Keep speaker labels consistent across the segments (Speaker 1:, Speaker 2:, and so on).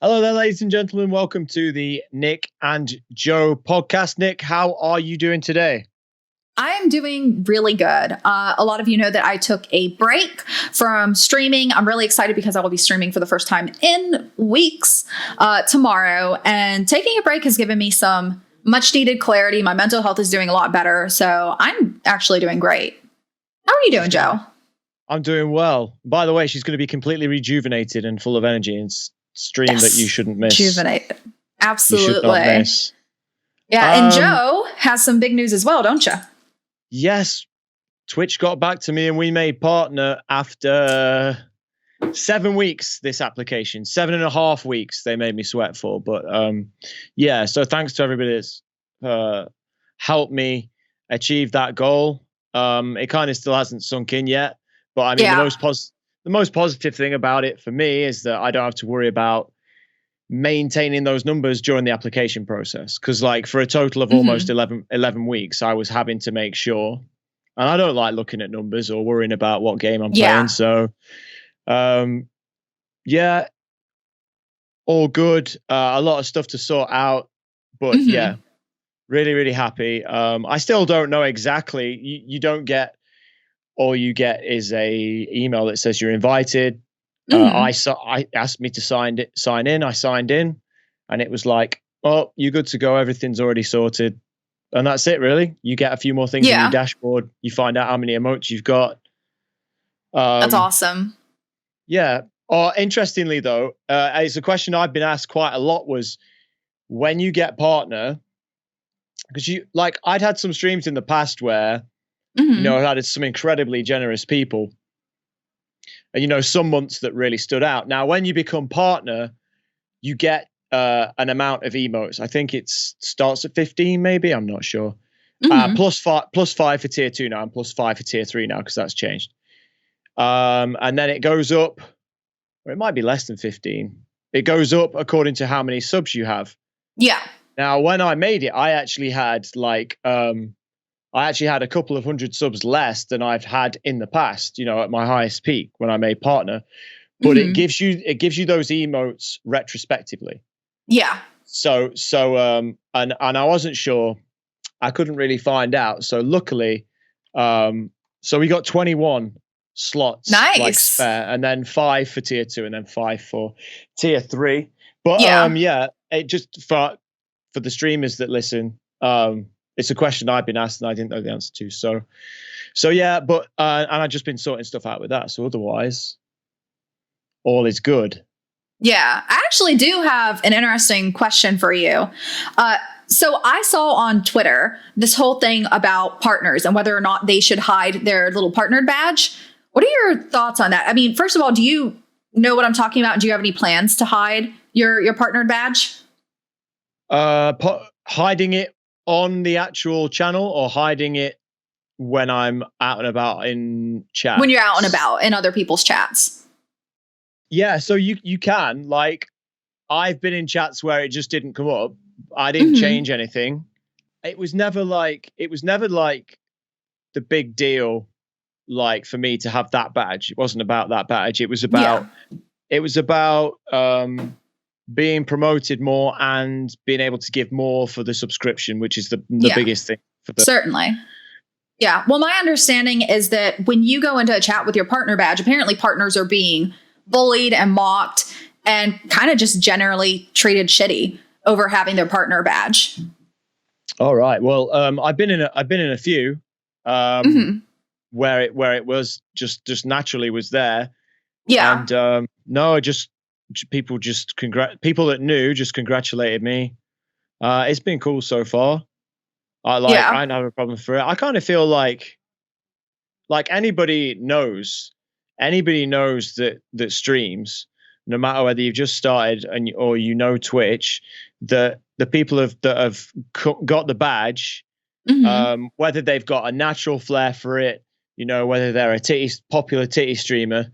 Speaker 1: Hello there, ladies and gentlemen. Welcome to the Nick and Joe podcast. Nick, how are you doing today?
Speaker 2: I am doing really good. A lot of you know that I took a break from streaming. I'm really excited because I will be streaming for the first time in weeks tomorrow. And taking a break has given me some much needed clarity. My mental health is doing a lot better. So I'm actually doing great. How are you doing, Joe?
Speaker 1: I'm doing well. By the way, she's going to be completely rejuvenated and full of energy and stream that you shouldn't miss.
Speaker 2: Rejuvenate. Absolutely.
Speaker 1: You should not miss.
Speaker 2: Yeah. And Joe has some big news as well, don't you?
Speaker 1: Yes. Twitch got back to me and we made partner after 7 weeks, this application. 7.5 weeks they made me sweat for. But yeah, so thanks to everybody that's helped me achieve that goal. It kind of still hasn't sunk in yet. But I mean, the most positive thing about it for me is that I don't have to worry about maintaining those numbers during the application process. Because like for a total of almost 11 weeks, I was having to make sure, and I don't like looking at numbers or worrying about what game I'm playing. So yeah, all good. A lot of stuff to sort out, but yeah, really, really happy. I still don't know exactly. You don't get, all you get is a email that says you're invited. I asked me to sign in. I signed in, and it was like, "Oh, you're good to go. Everything's already sorted," and that's it. Really, you get a few more things in your dashboard. You find out how many emotes you've got.
Speaker 2: That's awesome.
Speaker 1: Yeah. Interestingly, though, it's a question I've been asked quite a lot. Was when you get partner, because I'd had some streams in the past where I had some incredibly generous people. And, some months that really stood out. Now, when you become partner, you get an amount of emotes. I think it starts at 15, maybe. I'm not sure. Plus five for tier 2 now, and plus 5 for tier 3 now, because that's changed. And then it goes up, or it might be less than 15. It goes up according to how many subs you have.
Speaker 2: Yeah.
Speaker 1: Now, when I made it, I actually had a couple of hundred subs less than I've had in the past, at my highest peak when I made partner. But it gives you those emotes retrospectively.
Speaker 2: Yeah.
Speaker 1: So and I wasn't sure. I couldn't really find out. So luckily, so we got 21 slots.
Speaker 2: Nice.
Speaker 1: Like spare, and then 5 for tier 2 and then 5 for tier 3. But yeah, it just for the streamers that listen, it's a question I've been asked and I didn't know the answer to. So yeah, but and I've just been sorting stuff out with that. So otherwise, all is good.
Speaker 2: Yeah, I actually do have an interesting question for you. So I saw on Twitter this whole thing about partners and whether or not they should hide their little partnered badge. What are your thoughts on that? I mean, first of all, do you know what I'm talking about? Do you have any plans to hide your partnered badge?
Speaker 1: Hiding it on the actual channel, or hiding it when I'm out and about in chat?
Speaker 2: When you're out and about in other people's chats.
Speaker 1: Yeah, so you can, I've been in chats where it just didn't come up. I didn't change anything. It was never like the big deal, for me to have that badge. It wasn't about that badge. It was about being promoted more and being able to give more for the subscription, which is the biggest thing.
Speaker 2: Certainly. Yeah. Well, my understanding is that when you go into a chat with your partner badge, apparently partners are being bullied and mocked and kind of just generally treated shitty over having their partner badge.
Speaker 1: All right. Well, I've been in a few where it was just naturally was there.
Speaker 2: Yeah.
Speaker 1: And no, people that knew just congratulated me. It's been cool so far. I don't have a problem for it. I kind of feel like anybody knows that streams, no matter whether you've just started or Twitch, that the people that have got the badge, whether they've got a natural flair for it, whether they're a popular titty streamer,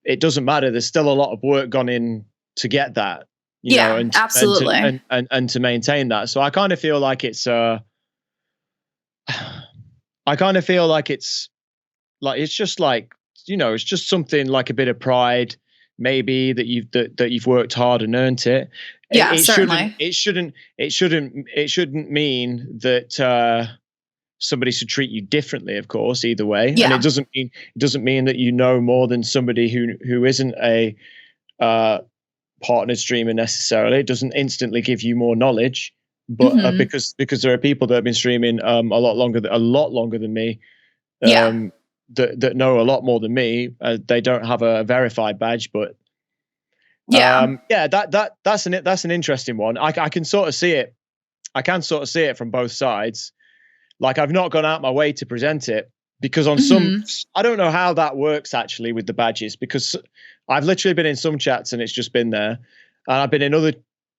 Speaker 1: it doesn't matter. There's still a lot of work gone in to get that, and
Speaker 2: absolutely,
Speaker 1: and to maintain that. So I kind of feel like it's it's just it's just something like a bit of pride, maybe that you've worked hard and earned it.
Speaker 2: Yeah,
Speaker 1: It
Speaker 2: certainly.
Speaker 1: shouldn't mean that somebody should treat you differently, of course, either way. And
Speaker 2: Yeah.
Speaker 1: it doesn't mean that you know more than somebody who isn't a partnered streamer necessarily. It doesn't instantly give you more knowledge, but because there are people that have been streaming a lot longer than me, that know a lot more than me. They don't have a verified badge, but that's an interesting one. I can sort of see it. I can sort of see it from both sides. Like, I've not gone out my way to present it because on some, I don't know how that works actually with the badges, because I've literally been in some chats and it's just been there. And I've been in other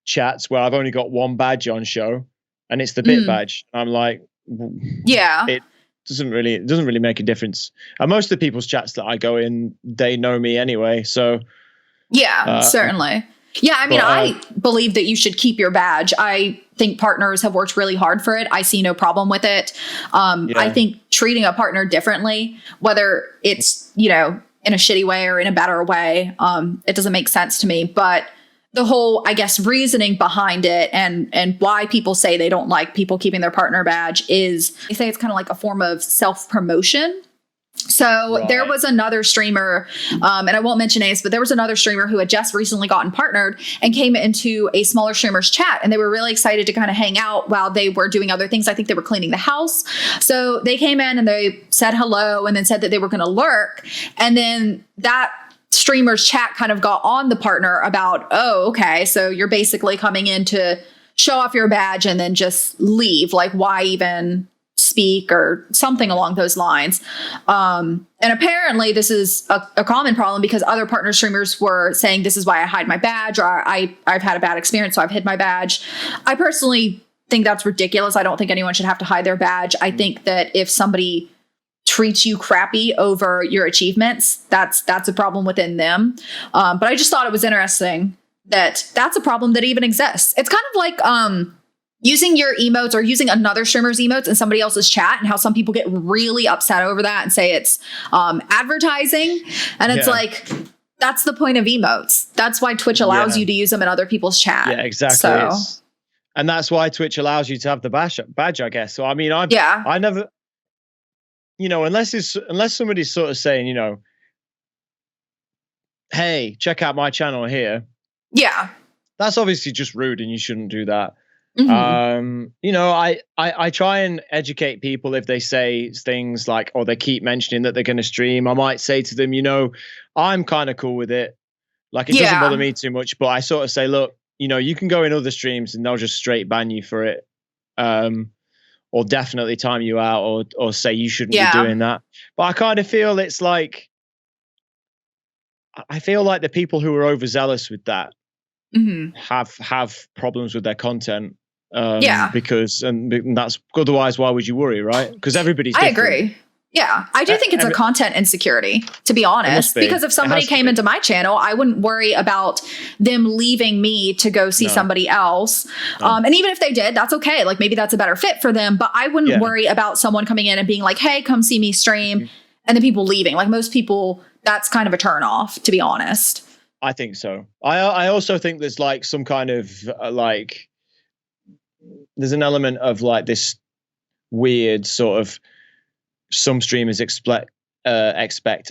Speaker 1: chats where I've only got one badge on show and it's the bit badge. I'm like, it doesn't really make a difference. And most of the people's chats that I go in, they know me anyway. So
Speaker 2: certainly. Yeah, I mean, I believe that you should keep your badge. I think partners have worked really hard for it. I see no problem with it. I think treating a partner differently, whether it's, in a shitty way or in a better way, it doesn't make sense to me. But the whole, I guess, reasoning behind it and why people say they don't like people keeping their partner badge is they say it's kind of like a form of self-promotion. So there was another streamer, and I won't mention names, but there was another streamer who had just recently gotten partnered and came into a smaller streamer's chat, and they were really excited to kind of hang out while they were doing other things. I think they were cleaning the house. So they came in and they said hello and then said that they were going to lurk. And then that streamer's chat kind of got on the partner about, oh, okay, so you're basically coming in to show off your badge and then just leave. Like, why even speak or something along those lines. And apparently this is a common problem because other partner streamers were saying, this is why I hide my badge, or I've had a bad experience, so I've hid my badge. I personally think that's ridiculous. I don't think anyone should have to hide their badge. I think that if somebody treats you crappy over your achievements, that's a problem within them. But I just thought it was interesting that that's a problem that even exists. It's kind of like, using your emotes or using another streamer's emotes in somebody else's chat, and how some people get really upset over that and say it's advertising. And it's like, that's the point of emotes. That's why Twitch allows you to use them in other people's chat.
Speaker 1: Yeah, exactly.
Speaker 2: So,
Speaker 1: and that's why Twitch allows you to have the badge, I guess. So, I mean, I never, unless somebody's sort of saying, hey, check out my channel here. Yeah. That's obviously just rude and you shouldn't do that. I try and educate people if they say things like, or they keep mentioning that they're going to stream. I might say to them, I'm kind of cool with it. Like, it doesn't bother me too much, but I sort of say, look, you can go in other streams and they'll just straight ban you for it. Or definitely time you out or say you shouldn't be doing that. But I kind of feel it's like, I feel like the people who are overzealous with that have problems with their content. Because that's, otherwise why would you worry, right? Because everybody's different. I agree.
Speaker 2: Yeah, I do think it's a content insecurity, to be honest, because if somebody came into my channel, I wouldn't worry about them leaving me to go see somebody else. And even if they did, that's okay. Like, maybe that's a better fit for them, but I wouldn't worry about someone coming in and being like, hey, come see me stream, and then people leaving. Like, most people, that's kind of a turn off, to be honest.
Speaker 1: I think so. I also think there's like some kind of there's an element of like this weird sort of, some streamers expect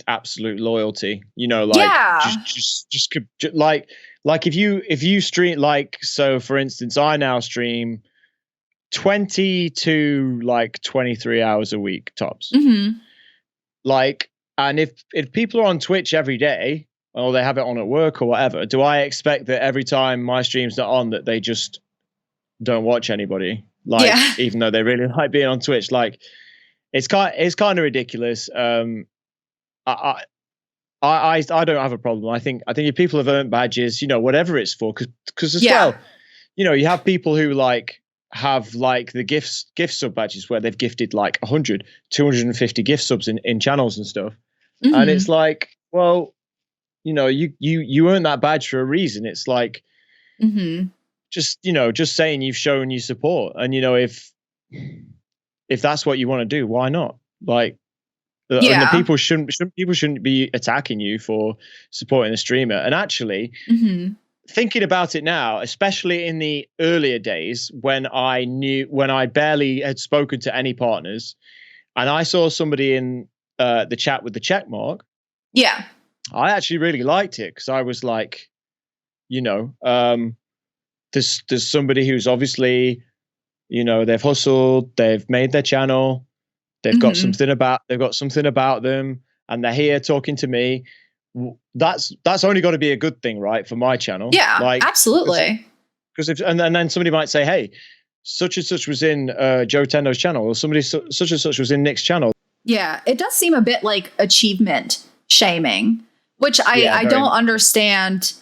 Speaker 1: absolute loyalty, like if you stream, like, so for instance, I now stream 20 to like 23 hours a week tops. Like, and if people are on Twitch every day or they have it on at work or whatever, do I expect that every time my stream's not on that they just don't watch anybody? Like, even though they really like being on Twitch, like, it's kind of ridiculous. I don't have a problem. I think if people have earned badges, whatever it's for, because as well, you have people who like have like the gift sub badges where they've gifted like 100, 250 gift subs in channels and stuff. And it's like, well, you earn that badge for a reason. It's like, just saying you've shown you support, and if that's what you want to do, why not? Like, And the people shouldn't be attacking you for supporting the streamer. And actually, thinking about it now, especially in the earlier days when I barely had spoken to any partners, and I saw somebody in the chat with the check mark.
Speaker 2: Yeah.
Speaker 1: I actually really liked it because I was like, there's somebody who's obviously, they've hustled, they've made their channel, they've got something about them, and they're here talking to me. That's only got to be a good thing, right? For my channel.
Speaker 2: Yeah, absolutely.
Speaker 1: Because and then somebody might say, hey, such and such was in Joe Tendo's channel, or somebody such and such was in Nick's channel.
Speaker 2: Yeah, it does seem a bit like achievement shaming, which I don't understand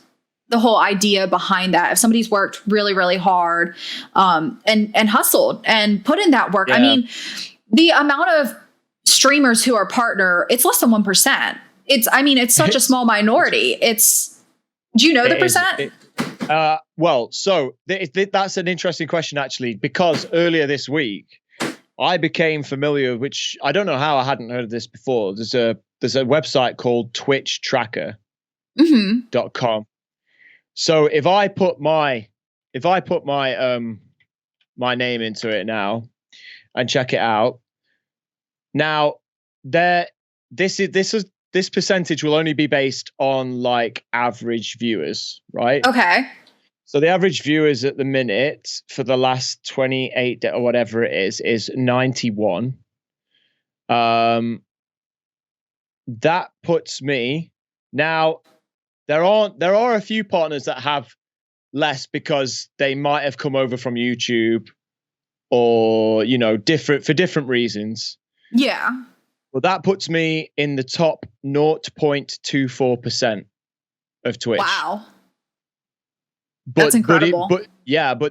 Speaker 2: the whole idea behind that. If somebody's worked really, really hard and hustled and put in that work, I mean, the amount of streamers who are partner, it's less than 1%. It's such a small minority. Do you know the percent?
Speaker 1: That's an interesting question, actually, because earlier this week, I became familiar, which I don't know how I hadn't heard of this before. There's a website called twitchtracker.com. So if I put my my name into it now and check it out, now this percentage will only be based on like average viewers, right?
Speaker 2: Okay.
Speaker 1: So the average viewers at the minute for the last 28 or whatever it is 91. That puts me now. There are a few partners that have less because they might have come over from YouTube or different reasons.
Speaker 2: Yeah.
Speaker 1: Well, that puts me in the top 0.24% of Twitch.
Speaker 2: Wow. That's incredible.
Speaker 1: But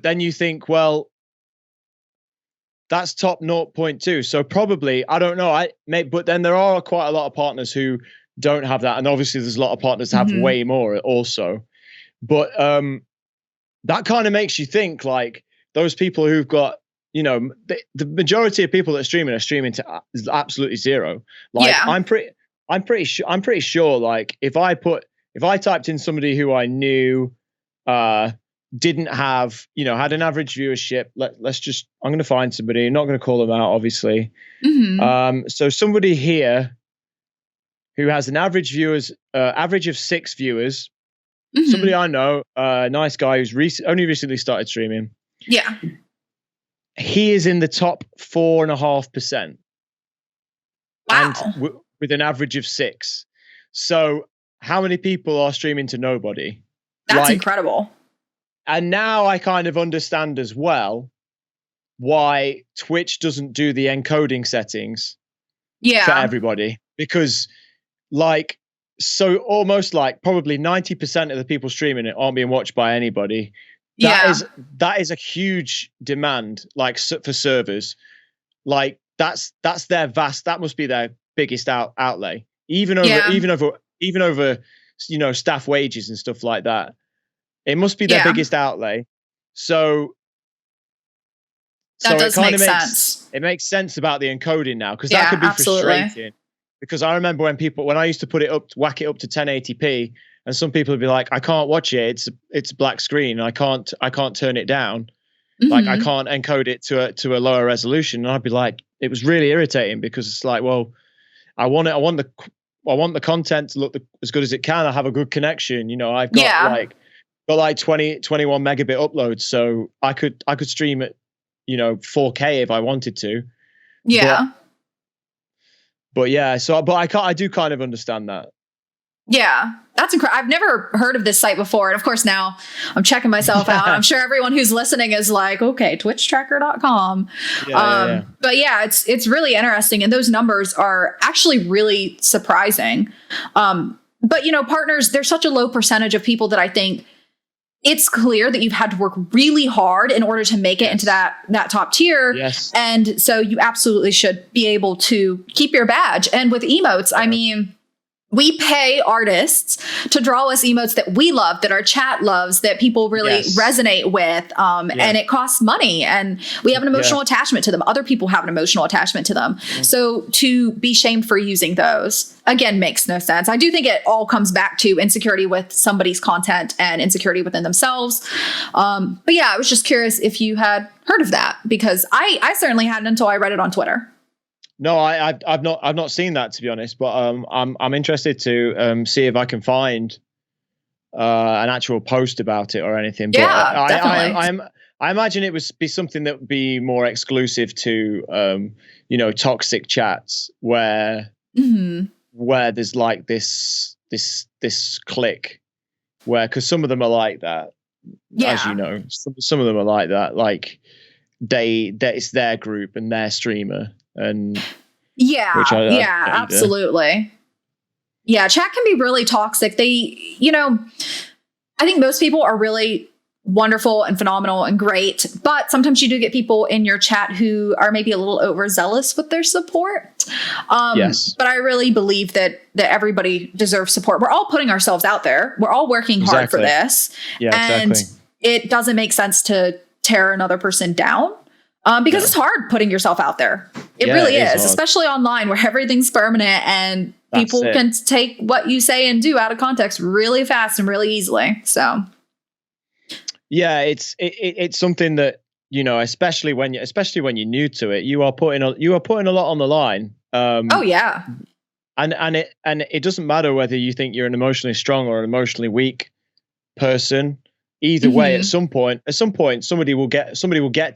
Speaker 1: then you think, well, that's top 0.2. So probably, I don't know. But then there are quite a lot of partners who don't have that. And obviously there's a lot of partners that have way more also. But that kind of makes you think like those people who've got, the majority of people that are streaming to absolutely zero. Like I'm pretty sure like if I typed in somebody who I knew didn't have, had an average viewership. I'm going to find somebody. I'm not going to call them out, obviously. So somebody here who has an average of 6 viewers. Somebody I know, nice guy who's only recently started streaming.
Speaker 2: Yeah.
Speaker 1: He is in the top 4.5%.
Speaker 2: Wow.
Speaker 1: And with an average of 6. So how many people are streaming to nobody?
Speaker 2: That's incredible.
Speaker 1: And now I kind of understand as well why Twitch doesn't do the encoding settings for everybody. Because almost like probably 90% of the people streaming it aren't being watched by anybody. That is a huge demand, like for servers. Like that must be their biggest outlay, even over staff wages and stuff like that. It must be their biggest outlay. So
Speaker 2: that does make sense.
Speaker 1: It makes sense about the encoding now, because that could be frustrating. Because I remember when I used to whack it up to 1080p, and some people would be like, I can't watch it. It's a black screen. I can't turn it down. Like I can't encode it to a lower resolution. And I'd be like, it was really irritating, because it's like, well, I want the content to look as good as it can. I have a good connection. I've got like 21 megabit uploads, so I could stream it, 4K if I wanted to.
Speaker 2: Yeah.
Speaker 1: But yeah, I do kind of understand that.
Speaker 2: Yeah, that's incredible. I've never heard of this site before. And of course, now I'm checking myself out. I'm sure everyone who's listening is like, okay, twitchtracker.com. But yeah, it's really interesting. And those numbers are actually really surprising. But partners, there's such a low percentage of people that I think it's clear that you've had to work really hard in order to make it into that top tier.
Speaker 1: Yes.
Speaker 2: And so you absolutely should be able to keep your badge. And with emotes, I mean, we pay artists to draw us emotes that we love, that our chat loves, that people really resonate with. And it costs money, and we have an emotional attachment to them. Other people have an emotional attachment to them. So to be shamed for using those, again, makes no sense. I do think it all comes back to insecurity with somebody's content and insecurity within themselves. But yeah, I was just curious if you had heard of that, because I certainly hadn't until I read it on Twitter.
Speaker 1: No, I've not seen that, to be honest, but I'm interested to see if I can find an actual post about it or anything. But
Speaker 2: Yeah, definitely.
Speaker 1: I imagine it would be something that would be more exclusive to toxic chats where there's like this clique where, because some of them are like that, as you know, some of them are like that, like it's their group and their streamer. And
Speaker 2: absolutely. Yeah, chat can be really toxic. I think most people are really wonderful and phenomenal and great, but sometimes you do get people in your chat who are maybe a little overzealous with their support. But I really believe that everybody deserves support. We're all putting ourselves out there. We're all working hard for this. And it doesn't make sense to tear another person down. Because it's hard putting yourself out there. It really is, especially online where everything's permanent and people can take what you say and do out of context really fast and really easily. So,
Speaker 1: yeah, it's something that, especially when you're new to it, you are putting a lot on the line. And it doesn't matter whether you think you're an emotionally strong or an emotionally weak person. Either way, at some point, somebody will get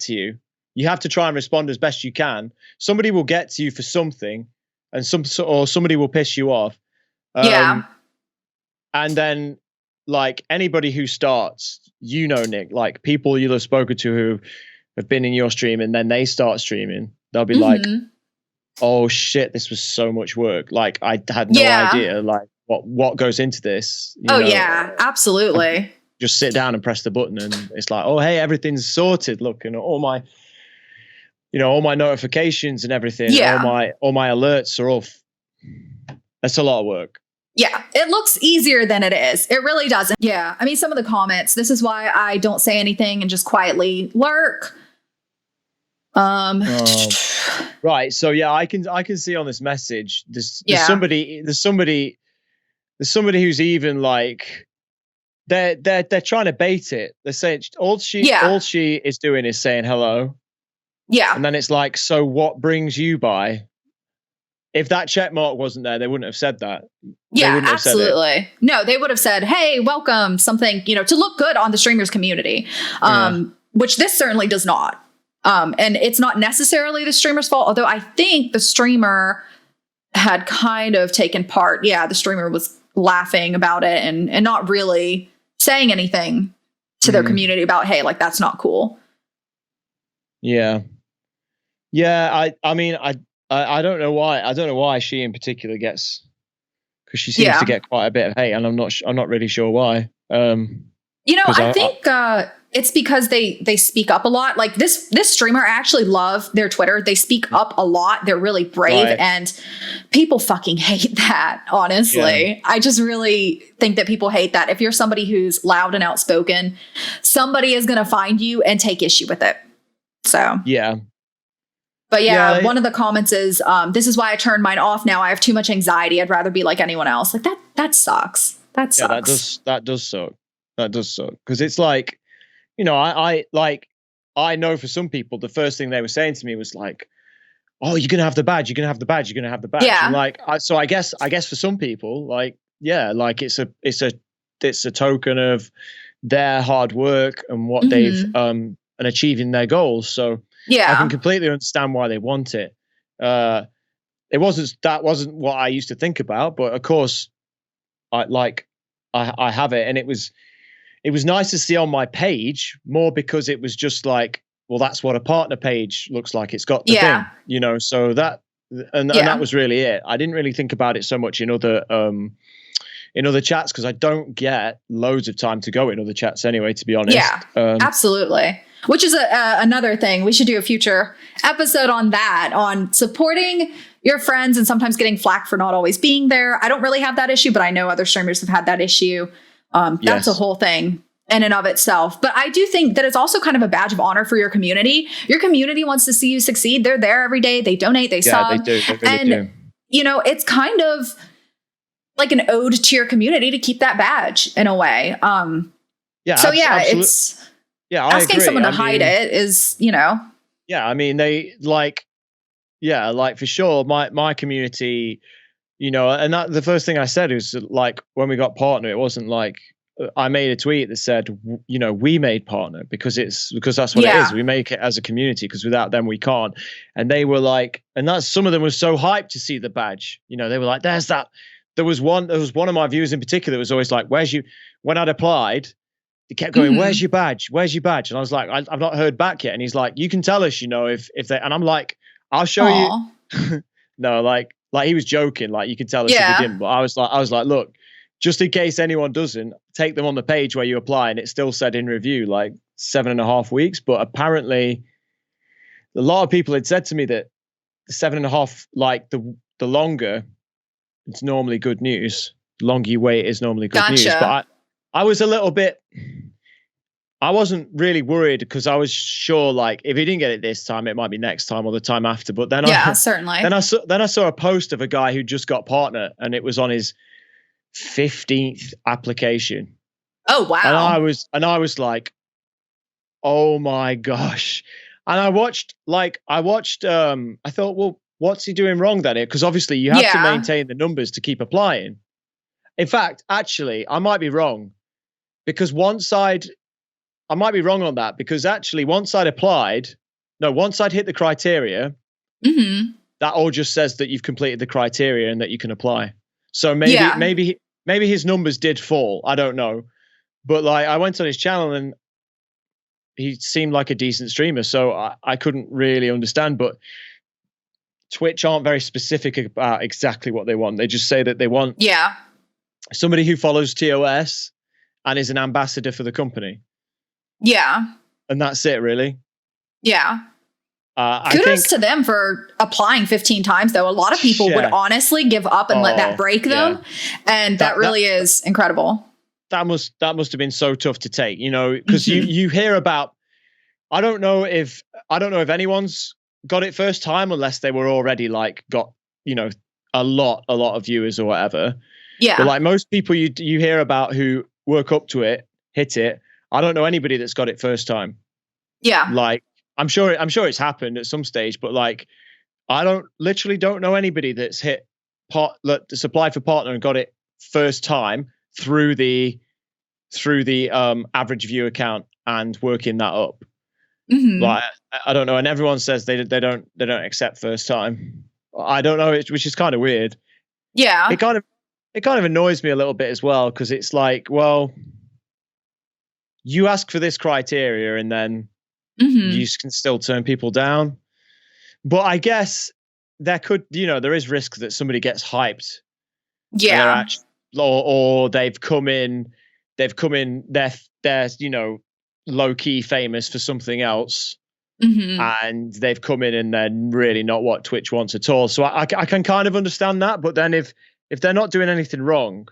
Speaker 1: to you. You have to try and respond as best you can. Somebody will get to you for something, and somebody will piss you off. And then, like, anybody who starts, Nick, like people you'll have spoken to who have been in your stream, and then they start streaming, they'll be like, "Oh shit, this was so much work. Like, I had no idea, like, what goes into this."
Speaker 2: Absolutely.
Speaker 1: Just sit down and press the button, and it's like, "Oh, hey, everything's sorted. Look, and all my notifications and everything, all my alerts are off." That's a lot of work.
Speaker 2: Yeah, it looks easier than it is. It really doesn't. Yeah, I mean, some of the comments, this is why I don't say anything and just quietly lurk.
Speaker 1: Right. So yeah, I can see on this message, there's somebody who's even like, they're trying to bait it. They're saying all she is doing is saying hello.
Speaker 2: Yeah.
Speaker 1: And then it's like, so what brings you by? If that check mark wasn't there, they wouldn't have said that.
Speaker 2: Yeah, absolutely. No, they would have said, "Hey, welcome," something, to look good on the streamers community, which this certainly does not. And it's not necessarily the streamer's fault, although I think the streamer had kind of taken part. Yeah, the streamer was laughing about it and not really saying anything to their community about, hey, like, that's not cool.
Speaker 1: Yeah. Yeah, I mean, I don't know why. I don't know why she in particular gets, because she seems to get quite a bit of hate, and I'm not really sure why.
Speaker 2: I think it's because they speak up a lot. Like this streamer, I actually love their Twitter. They speak up a lot. They're really brave, and people fucking hate that. Honestly, I just really think that people hate that. If you're somebody who's loud and outspoken, somebody is going to find you and take issue with it. So But one of the comments is, "This is why I turned mine off now. I have too much anxiety. I'd rather be like anyone else." Like that sucks. That sucks.
Speaker 1: That does suck. That does suck. Because it's like, I know for some people, the first thing they were saying to me was like, "Oh, you're gonna have the badge. You're gonna have the badge. You're gonna have the badge."
Speaker 2: Yeah.
Speaker 1: And like, so I guess for some people, like, like it's a token of their hard work and what they've and achieving their goals. So I can completely understand why they want it. That wasn't what I used to think about, but of course, I have it, and it was nice to see on my page more because it was just like, well, that's what a partner page looks like. It's got the thing, so that, and that was really it. I didn't really think about it so much in other chats, because I don't get loads of time to go in other chats anyway, to be honest.
Speaker 2: Yeah, absolutely. Which is another thing. We should do a future episode on that, on supporting your friends and sometimes getting flack for not always being there. I don't really have that issue, but I know other streamers have had that issue. That's a whole thing in and of itself. But I do think that it's also kind of a badge of honor for your community. Your community wants to see you succeed. They're there every day. They donate, they sub.
Speaker 1: They do. They really do.
Speaker 2: You know, it's kind of like an ode to your community to keep that badge in a way. It's asking someone to hide it is, you know.
Speaker 1: Yeah, I mean, for sure, my community, you know, and that the first thing I said was like when we got partner, it wasn't like I made a tweet that said, you know, we made partner because that's what it is. We make it as a community because without them we can't. And they were like, and that's some of them were so hyped to see the badge. You know, they were like, there's that. There was one of my viewers in particular that was always like, when I'd applied, he kept going, where's your badge? Where's your badge? And I was like, I've not heard back yet. And he's like, you can tell us, you know, if they, and I'm like, I'll show you. No, like he was joking. Like you can tell us if he didn't, but I was like, look, just in case anyone doesn't, take them on the page where you apply. And it still said in review, like 7.5 weeks. But apparently a lot of people had said to me that the 7.5, like the longer, it's normally good news. The longer you wait is normally good news. But I was a little bit, I wasn't really worried because I was sure, like, if he didn't get it this time, it might be next time or the time after. But then
Speaker 2: certainly.
Speaker 1: Then I saw a post of a guy who just got partner, and it was on his 15th application.
Speaker 2: Oh wow!
Speaker 1: And I was like, oh my gosh! And I watched. I thought, well, what's he doing wrong then? Because obviously you have to maintain the numbers to keep applying. In fact, actually, I might be wrong. Because I might be wrong on that, because actually once I'd hit the criteria, that all just says that you've completed the criteria and that you can apply. So maybe his numbers did fall. I don't know. But like I went on his channel and he seemed like a decent streamer. So I couldn't really understand, but Twitch aren't very specific about exactly what they want. They just say that they want somebody who follows TOS and is an ambassador for the company. Yeah. And that's it, really.
Speaker 2: Yeah. Kudos to them for applying 15 times, though. A lot of people would honestly give up and let that break them. And that really is incredible.
Speaker 1: That must have been so tough to take, you know, because you hear about, I don't know if anyone's got it first time unless they were already like got, you know, a lot of viewers or whatever. Yeah. But like most people you hear about who work up to it, hit it. I don't know anybody that's got it first time. Yeah. Like I'm sure it's happened at some stage, but like I literally don't know anybody that's that's applied for partner and got it first time through the average view account and working that up. Like I don't know, and everyone says they don't accept first time. I don't know, which is kind of weird. Yeah. It kind of annoys me a little bit as well, because it's like, well, you ask for this criteria and then you can still turn people down. But I guess there is risk that somebody gets hyped. Yeah. Or they've come in, they're you know, low key famous for something else. And they've come in and they're really not what Twitch wants at all. So I can kind of understand that. But then if they're not doing anything wrong,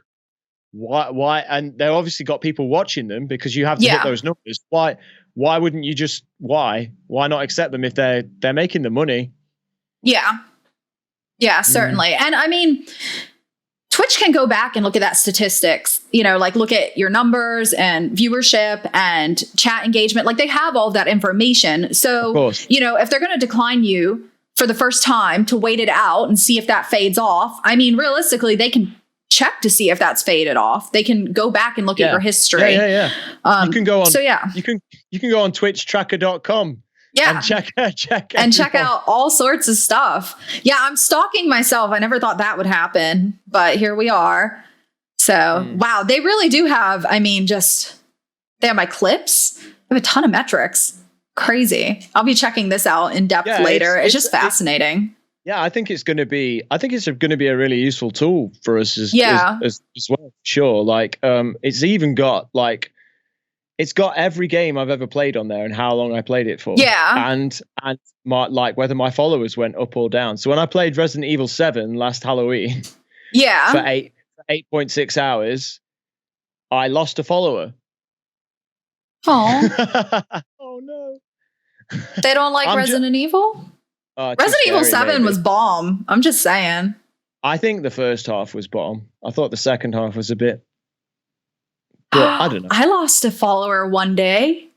Speaker 1: why? And they've obviously got people watching them, because you have to hit those numbers. Why wouldn't you just, why not accept them if they're making the money? Yeah. Yeah, certainly. And I mean, Twitch can go back and look at that statistics, you know, like look at your numbers and viewership and chat engagement. Like they have all of that information. So, you know, if they're going to decline you for the first time, to wait it out and see if that fades off, I mean, realistically, they can check to see if that's faded off. They can go back and look at your history. You can go on. So you can go on twitchtracker.com. Yeah. And check out
Speaker 2: all sorts of stuff. Yeah. I'm stalking myself. I never thought that would happen, but here we are. So, wow. They really do have, I mean, they have my clips. They have a ton of metrics. Crazy. I'll be checking this out in depth later. It's just fascinating.
Speaker 1: I think it's going to be a really useful tool for us as well. Sure. Like, it's even got like, it's got every game I've ever played on there and how long I played it for.
Speaker 2: Yeah.
Speaker 1: And my, like, whether my followers went up or down. So when I played Resident Evil 7 last Halloween
Speaker 2: Yeah.
Speaker 1: for 8.6 hours, I lost a follower.
Speaker 2: Oh.
Speaker 1: Oh no.
Speaker 2: They don't like Resident Evil? Resident Evil 7 was bomb. I'm just saying.
Speaker 1: I think the first half was bomb. I thought the second half was a bit, but I don't know.
Speaker 2: I lost a follower one day.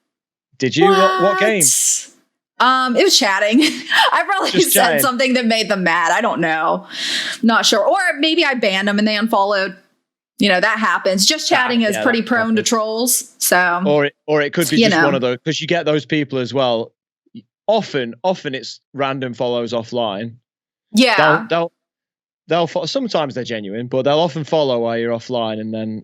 Speaker 1: Did you? What game?
Speaker 2: It was chatting. I probably said something that made them mad. I don't know. Not sure. Or maybe I banned them and they unfollowed. You know, that happens. Just chatting is pretty prone to trolls. So
Speaker 1: or it could be just one of those, because you get those people as well. Often it's random follows offline.
Speaker 2: Yeah.
Speaker 1: They'll sometimes they're genuine, but they'll often follow while you're offline. And then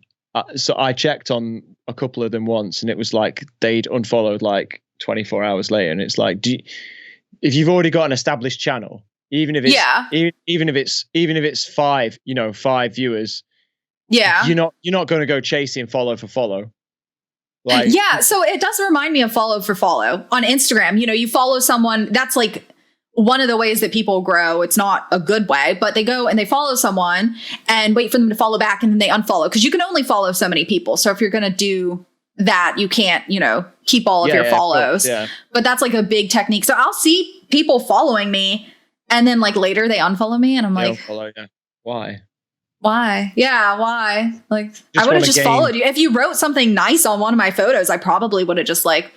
Speaker 1: so I checked on a couple of them once, and it was like they'd unfollowed like 24 hours later. And it's like, if you've already got an established channel, even if it's five viewers, you're not going to go chasing follow for follow. Like,
Speaker 2: yeah, so it does remind me of follow for follow on Instagram. You know, you follow someone, that's like one of the ways that people grow. It's not a good way, but they go and they follow someone and wait for them to follow back, and then they unfollow, because you can only follow so many people. So if you're going to do that, you can't, keep all of your follows. But that's like a big technique. So I'll see people following me, and then like later they unfollow me, and I'm like,
Speaker 1: why?
Speaker 2: Why? Yeah, why? Like, I would have just followed you. If you wrote something nice on one of my photos, I probably would have just like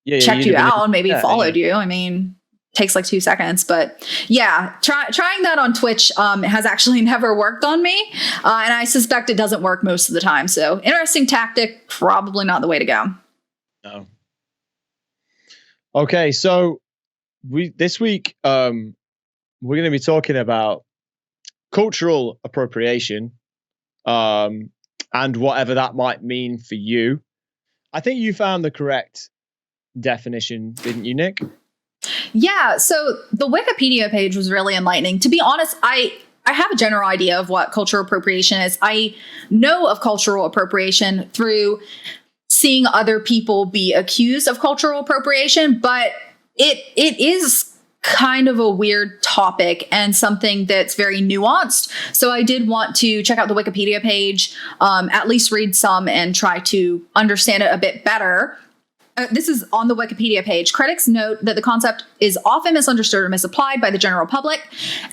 Speaker 2: checked you out and maybe followed you. I mean, takes like 2 seconds, but yeah, trying that on Twitch has actually never worked on me, and I suspect it doesn't work most of the time. So interesting tactic, probably not the way to go.
Speaker 1: No. Okay, so this week we're going to be talking about cultural appropriation, and whatever that might mean for you. I think you found the correct definition, didn't you, Nick?
Speaker 2: Yeah. So the Wikipedia page was really enlightening. To be honest, I have a general idea of what cultural appropriation is. I know of cultural appropriation through seeing other people be accused of cultural appropriation, but it is kind of a weird topic and something that's very nuanced. So I did want to check out the Wikipedia page, at least read some and try to understand it a bit better. This is on the Wikipedia page. Critics note that the concept is often misunderstood or misapplied by the general public,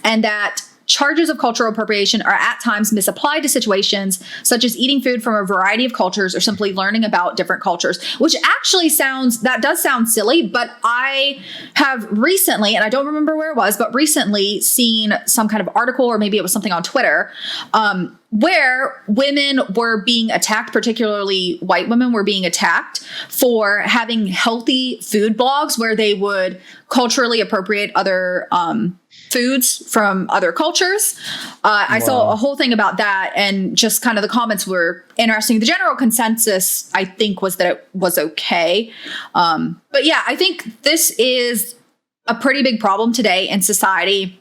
Speaker 2: and that charges of cultural appropriation are at times misapplied to situations such as eating food from a variety of cultures or simply learning about different cultures, which actually does sound silly, but I have recently, and I don't remember where it was, but recently seen some kind of article, or maybe it was something on Twitter, where women were being attacked, particularly white women were being attacked for having healthy food blogs where they would culturally appropriate other foods from other cultures. I saw a whole thing about that, and just kind of the comments were interesting. The general consensus, I think, was that it was okay. But yeah, I think this is a pretty big problem today in society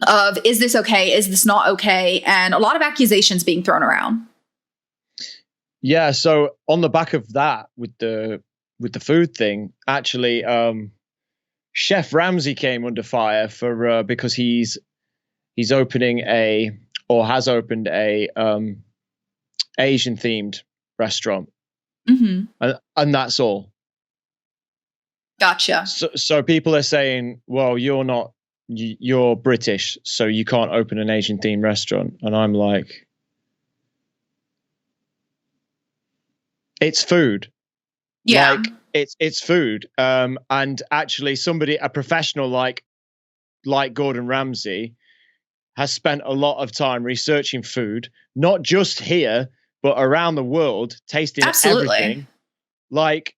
Speaker 2: of, is this okay? Is this not okay? And a lot of accusations being thrown around.
Speaker 1: Yeah. So on the back of that, with the food thing, actually, Chef Ramsay came under fire for because he's opening has opened a Asian themed restaurant, and that's all.
Speaker 2: Gotcha.
Speaker 1: So people are saying, well, you're British, so you can't open an Asian themed restaurant, and I'm like, it's food.
Speaker 2: Yeah.
Speaker 1: Like, it's food. And actually a professional like Gordon Ramsay has spent a lot of time researching food, not just here, but around the world, tasting everything. Like,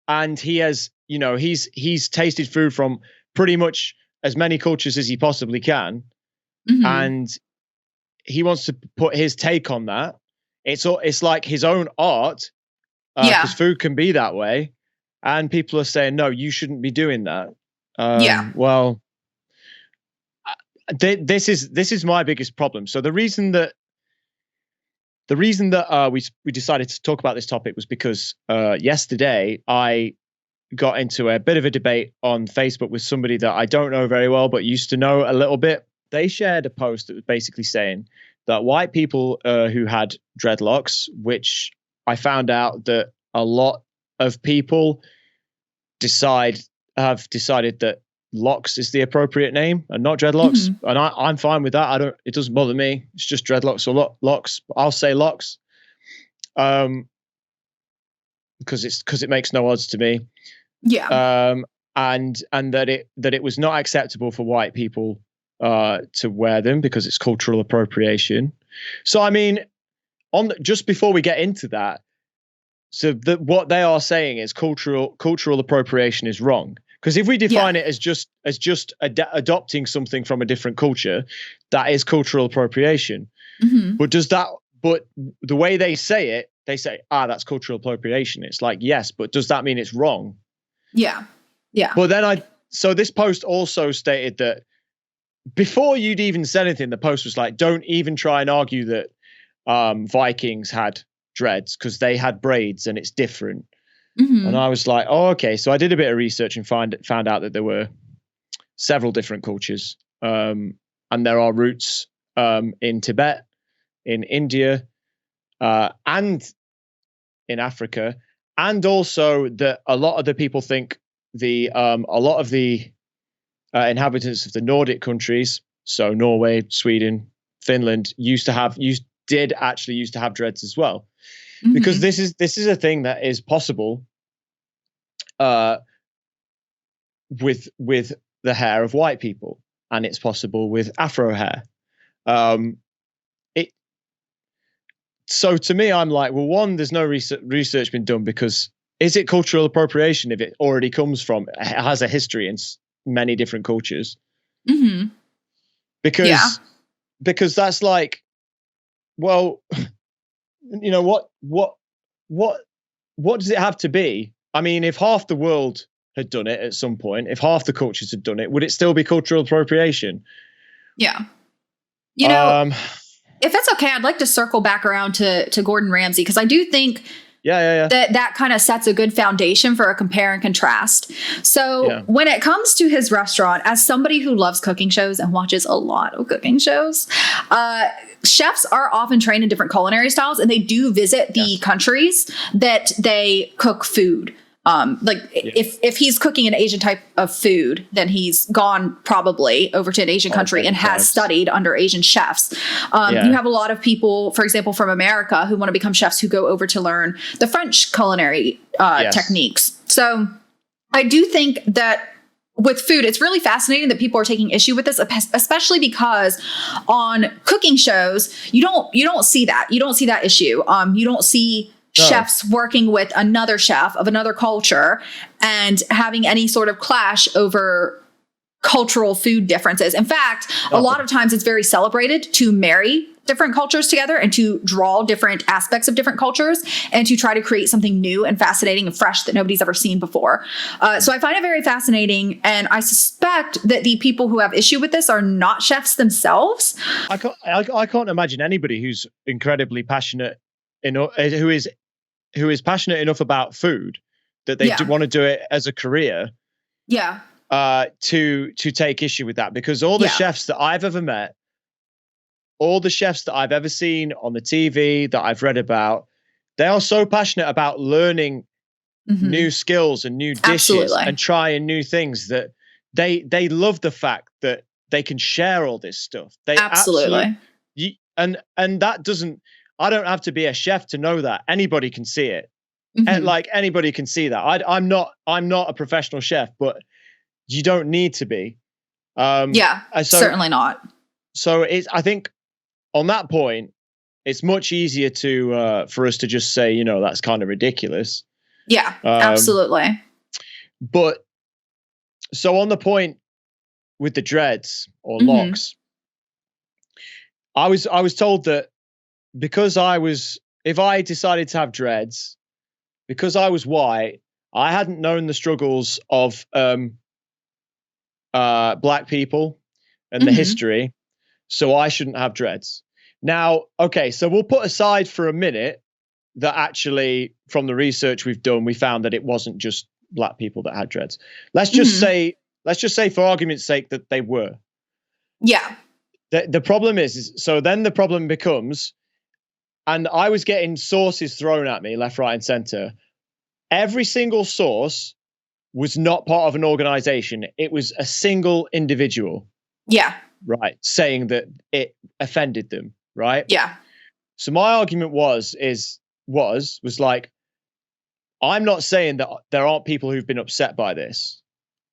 Speaker 1: and he has, he's tasted food from pretty much as many cultures as he possibly can. And he wants to put his take on that. It's like his own art, because food can be that way. And people are saying, no, you shouldn't be doing that. Well, this is my biggest problem. So the reason that the reason that we decided to talk about this topic was because yesterday I got into a bit of a debate on Facebook with somebody that I don't know very well, but used to know a little bit. They shared a post that was basically saying that white people who had dreadlocks, which I found out that a lot of people have decided that locks is the appropriate name and not dreadlocks.
Speaker 2: Mm-hmm.
Speaker 1: And I'm fine with that. It doesn't bother me. It's just dreadlocks or locks. I'll say locks. Because it makes no odds to me.
Speaker 2: Yeah.
Speaker 1: And that it was not acceptable for white people to wear them because it's cultural appropriation. So I mean, just before we get into that, so what they are saying is cultural appropriation is wrong. Because if we define it as just adopting something from a different culture, that is cultural appropriation.
Speaker 2: Mm-hmm.
Speaker 1: But the way they say that's cultural appropriation. It's like, yes, but does that mean it's wrong?
Speaker 2: Yeah. Yeah.
Speaker 1: But then so this post also stated that before you'd even said anything, the post was like, don't even try and argue that Vikings had dreads because they had braids and it's different.
Speaker 2: Mm-hmm.
Speaker 1: And I was like, oh, okay. So I did a bit of research and found out that there were several different cultures. And there are roots in Tibet, in India, and in Africa. And also that a lot of the people think a lot of the inhabitants of the Nordic countries, so Norway, Sweden, Finland, used to have dreads as well. Mm-hmm. Because this is a thing that is possible with the hair of white people, and it's possible with Afro hair. So to me, I'm like, well, one, there's no research been done, because is it cultural appropriation if it already comes from, it has a history in many different cultures?
Speaker 2: Mm-hmm.
Speaker 1: Because that's like, well, you know, what does it have to be? I mean, if half the world had done it at some point, if half the cultures had done it, would it still be cultural appropriation?
Speaker 2: Yeah. You know, if it's okay, I'd like to circle back around to Gordon Ramsay, because I do think that kind of sets a good foundation for a compare and contrast. So when it comes to his restaurant, as somebody who loves cooking shows and watches a lot of cooking shows, chefs are often trained in different culinary styles, and they do visit the countries that they cook food. If he's cooking an Asian type of food, then he's gone probably over to an Asian country and has studied under Asian chefs. You have a lot of people, for example, from America who want to become chefs who go over to learn the French culinary techniques. So I do think that with food, it's really fascinating that people are taking issue with this, especially because on cooking shows, you don't see that. You don't see that issue. You don't see chefs working with another chef of another culture and having any sort of clash over cultural food differences. In fact, a lot of times it's very celebrated to marry different cultures together and to draw different aspects of different cultures and to try to create something new and fascinating and fresh that nobody's ever seen before. So I find it very fascinating. And I suspect that the people who have issue with this are not chefs themselves.
Speaker 1: I can't imagine anybody who's incredibly passionate, who is passionate enough about food that they do want to do it as a career.
Speaker 2: Yeah.
Speaker 1: To take issue with that, because all the chefs that I've ever met, all the chefs that I've ever seen on the TV that I've read about, they are so passionate about learning new skills and new dishes and trying new things that they love the fact that they can share all this stuff. They absolutely. And that doesn't, I don't have to be a chef to know that. Anybody can see it. And like anybody can see that. I'm not a professional chef, but you don't need to be.
Speaker 2: Certainly not.
Speaker 1: So I think on that point, it's much easier for us to just say, you know, that's kind of ridiculous.
Speaker 2: Yeah, absolutely.
Speaker 1: But so on the point with the dreads or locks, I was told that because if I decided to have dreads, because I was white, I hadn't known the struggles of black people and the history, so I shouldn't have dreads. Now, okay, so we'll put aside for a minute that actually from the research we've done, we found that it wasn't just black people that had dreads. Let's just say for argument's sake that they were.
Speaker 2: Yeah.
Speaker 1: The problem is so then the problem becomes, and I was getting sources thrown at me left, right, and center. Every single source was not part of an organization. It was a single individual.
Speaker 2: Yeah.
Speaker 1: Right. Saying that it offended them. Right.
Speaker 2: Yeah.
Speaker 1: So my argument was like, I'm not saying that there aren't people who've been upset by this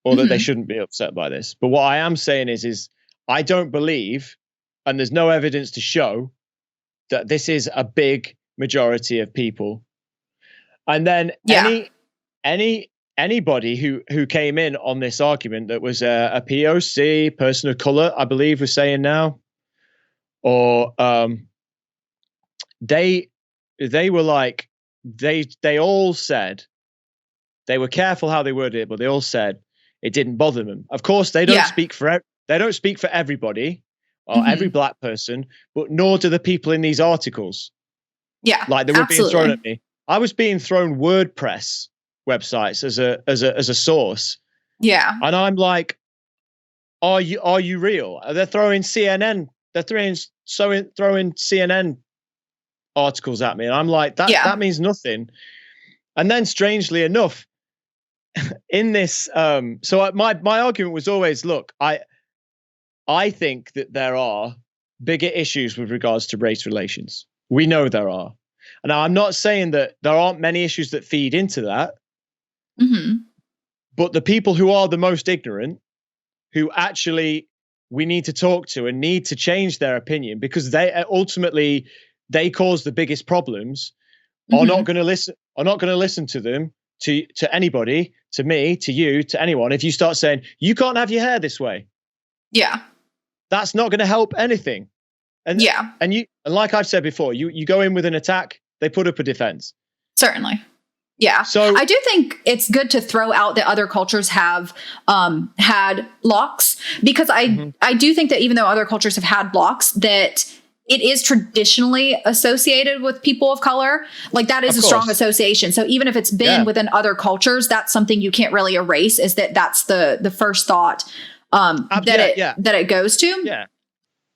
Speaker 1: or that they shouldn't be upset by this. But what I am saying is I don't believe, and there's no evidence to show that this is a big majority of people. And then anybody who came in on this argument that was a POC, person of color, I believe we're saying now, or they were like, they all said, they were careful how they worded it, but they all said it didn't bother them. Of course, they don't speak for everybody or every black person, but nor do the people in these articles.
Speaker 2: Yeah,
Speaker 1: like they were being thrown at me. I was being thrown WordPress websites as a source. Yeah, and I'm like, are you real? They're throwing CNN. They're throwing CNN articles at me, and I'm like, that means nothing. And then, strangely enough, in this, so my argument was always, look, I think that there are bigger issues with regards to race relations. We know there are. And now I'm not saying that there aren't many issues that feed into that, but the people who are the most ignorant, who actually we need to talk to and need to change their opinion because they ultimately cause the biggest problems, are not going to listen to them, to anybody, to me, to you, to anyone. If you start saying you can't have your hair this way, that's not going to help anything. And and like I've said before, you go in with an attack, they put up a defense.
Speaker 2: Certainly. Yeah. So I do think it's good to throw out that other cultures have had locks, because I do think that even though other cultures have had locks, that it is traditionally associated with people of color. Like that is a strong association. So even if it's been within other cultures, that's something you can't really erase, is that's the first thought that it goes to. Yeah.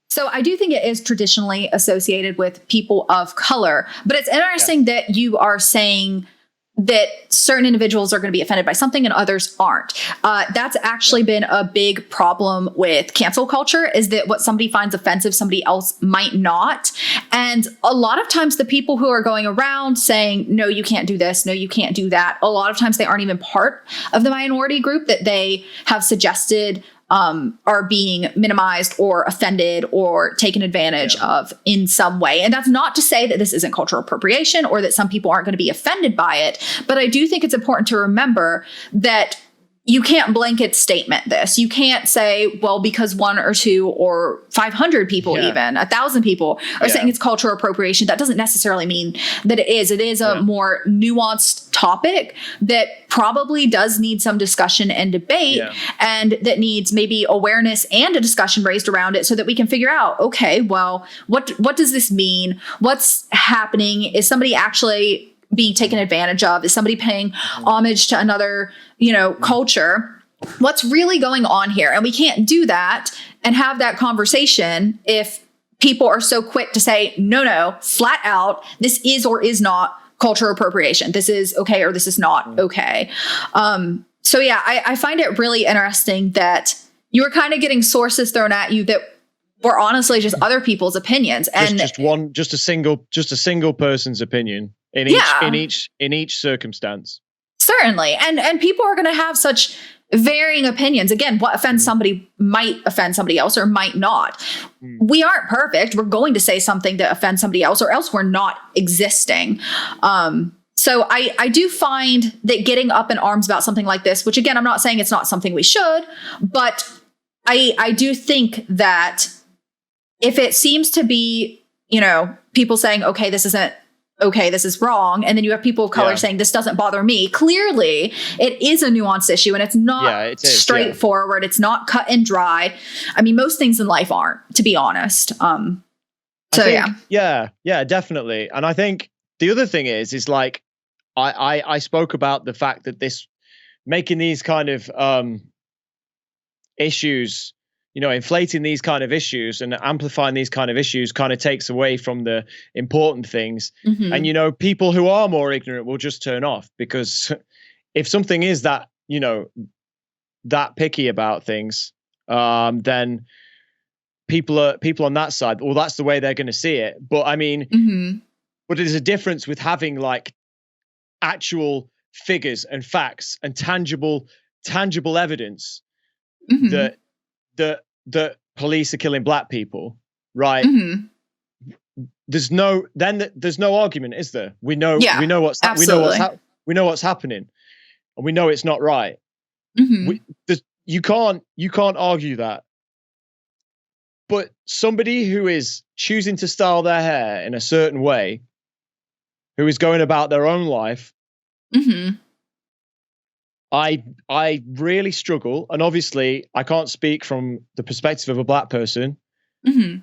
Speaker 2: So I do think it is traditionally associated with people of color, but it's interesting that you are saying that certain individuals are going to be offended by something and others aren't. That's actually been a big problem with cancel culture, is that what somebody finds offensive, somebody else might not. And a lot of times the people who are going around saying, no, you can't do this, no, you can't do that, a lot of times they aren't even part of the minority group that they have suggested are being minimized or offended or taken advantage of in some way. And that's not to say that this isn't cultural appropriation or that some people aren't going to be offended by it. But I do think it's important to remember that you can't blanket statement this. You can't say, well, because 1 or 2 or 500 people, even 1,000 people are saying it's cultural appropriation. That doesn't necessarily mean that it is. It is a more nuanced topic that probably does need some discussion and debate, and that needs maybe awareness and a discussion raised around it so that we can figure out, okay, well, what does this mean? What's happening? Is somebody actually being taken advantage of? Is somebody paying homage to another, culture? What's really going on here? And we can't do that and have that conversation if people are so quick to say, no, flat out, this is or is not cultural appropriation. This is okay or this is not okay. So yeah, I find it really interesting that you were kind of getting sources thrown at you that were honestly just other people's opinions, and
Speaker 1: just a single person's opinion in each circumstance.
Speaker 2: Certainly. And people are going to have such varying opinions. Again, what offends somebody might offend somebody else or might not. We aren't perfect. We're going to say something that offends somebody else, or else we're not existing. So I do find that getting up in arms about something like this, which again, I'm not saying it's not something we should, but I do think that if it seems to be, people saying, okay, this isn't okay, this is wrong, and then you have people of color saying this doesn't bother me, clearly it is a nuanced issue, and it's not straightforward. It's not cut and dry. I mean, most things in life aren't, to be honest.
Speaker 1: I
Speaker 2: So
Speaker 1: think, yeah, definitely. And I think the other thing is like, I spoke about the fact that this making these kind of issues, inflating these kind of issues and amplifying these kind of issues kind of takes away from the important things. And, people who are more ignorant will just turn off, because if something is that, that picky about things, then people on that side, well, that's the way they're going to see it. But I mean, but there's a difference with having like actual figures and facts and tangible evidence that police are killing black people, right? There's no argument, is there? We know what's happening, and we know it's not right. You can't argue that. But somebody who is choosing to style their hair in a certain way, who is going about their own life, I really struggle, and obviously I can't speak from the perspective of a black person.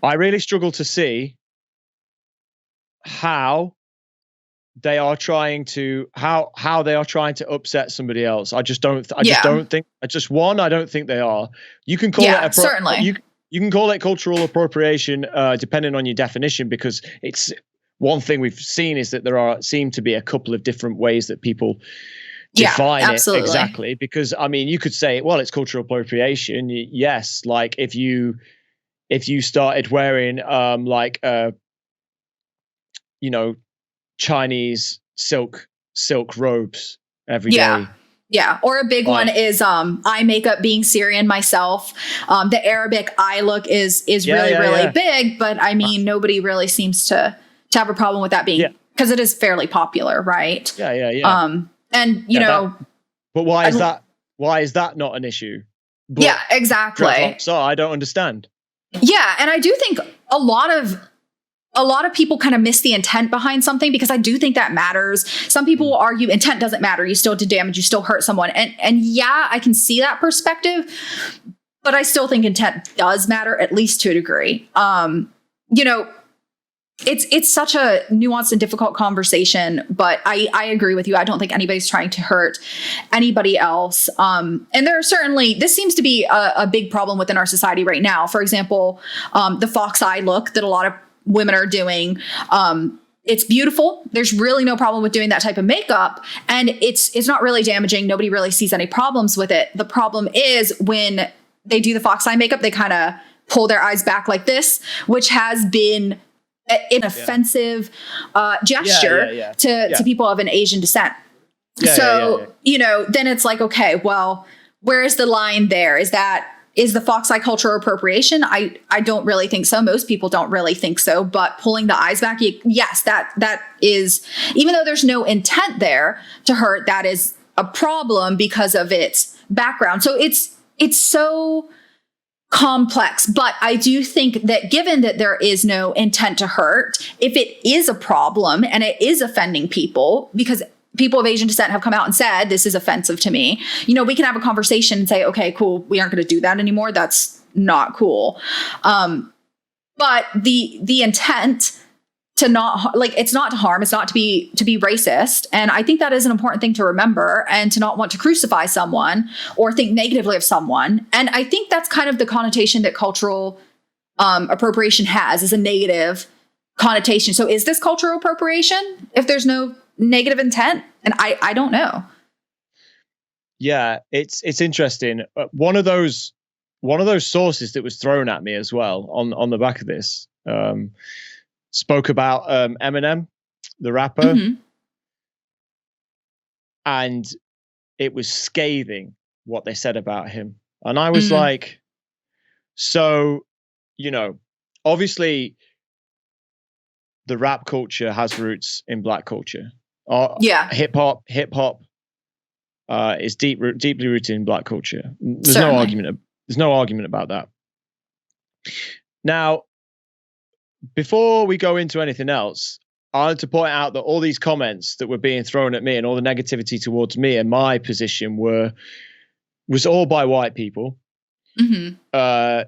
Speaker 1: I really struggle to see how they are trying to upset somebody else. I don't think they are. You can call it
Speaker 2: certainly.
Speaker 1: You can call it cultural appropriation, depending on your definition, because it's one thing we've seen is that there seem to be a couple of different ways that people define it exactly. Because I mean, you could say, well, it's cultural appropriation. Yes, like if you started wearing Chinese silk robes every day.
Speaker 2: Yeah. Or a big one is eye makeup, being Syrian myself. The Arabic eye look is really big, but I mean, nobody really seems to have a problem with that being, because it is fairly popular, right?
Speaker 1: Yeah.
Speaker 2: And
Speaker 1: but why is that? Why is that not an issue? But
Speaker 2: exactly.
Speaker 1: So I don't understand.
Speaker 2: Yeah, and I do think a lot of people kind of miss the intent behind something, because I do think that matters. Some people will argue intent doesn't matter. You still did damage. You still hurt someone. And yeah, I can see that perspective, but I still think intent does matter, at least to a degree. It's such a nuanced and difficult conversation, but I agree with you. I don't think anybody's trying to hurt anybody else. And there are certainly, this seems to be a big problem within our society right now. For example, the fox eye look that a lot of women are doing. It's beautiful. There's really no problem with doing that type of makeup. And it's not really damaging. Nobody really sees any problems with it. The problem is when they do the fox eye makeup, they kind of pull their eyes back like this, which has been an offensive gesture to people of an Asian descent. Then it's like, okay, well, where is the line there? Is the fox eye cultural appropriation? I don't really think so. Most people don't really think so. But pulling the eyes back, yes, that is, even though there's no intent there to hurt, that is a problem because of its background. So it's so complex. But I do think that given that there is no intent to hurt, if it is a problem and it is offending people, because people of Asian descent have come out and said, this is offensive to me, we can have a conversation and say, okay, cool, we aren't going to do that anymore. That's not cool. But the intent to not, like, it's not to harm, it's not to be racist. And I think that is an important thing to remember, and to not want to crucify someone or think negatively of someone. And I think that's kind of the connotation that cultural appropriation has, is a negative connotation. So is this cultural appropriation if there's no negative intent? And I don't know.
Speaker 1: Yeah, it's interesting. One of those sources that was thrown at me as well on the back of this spoke about Eminem, the rapper, and it was scathing what they said about him. And I was like, so, obviously the rap culture has roots in black culture. Hip hop is deeply rooted in black culture. There's no argument about that. Now, before we go into anything else, I wanted to point out that all these comments that were being thrown at me and all the negativity towards me and my position was all by white people. I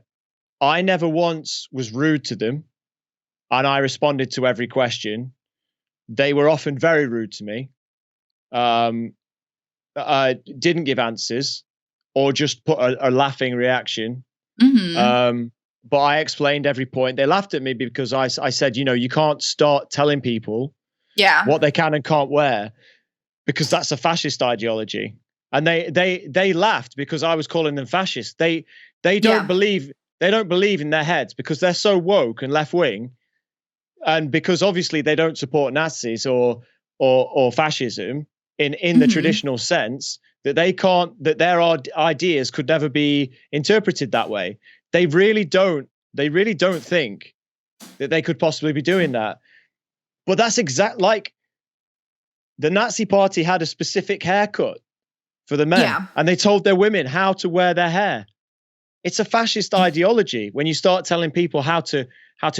Speaker 1: never once was rude to them. and I responded to every question. They were often very rude to me. Didn't give answers, or just put a laughing reaction. But I explained every point. They laughed at me because I said, you can't start telling people what they can and can't wear, because that's a fascist ideology. And they laughed because I was calling them fascists. They don't believe in their heads, because they're so woke and left wing, and because obviously they don't support Nazis or fascism in the traditional sense, that their ideas could never be interpreted that way. They really don't think that they could possibly be doing that. But that's like the Nazi Party had a specific haircut for the men, and they told their women how to wear their hair. It's a fascist ideology when you start telling people how to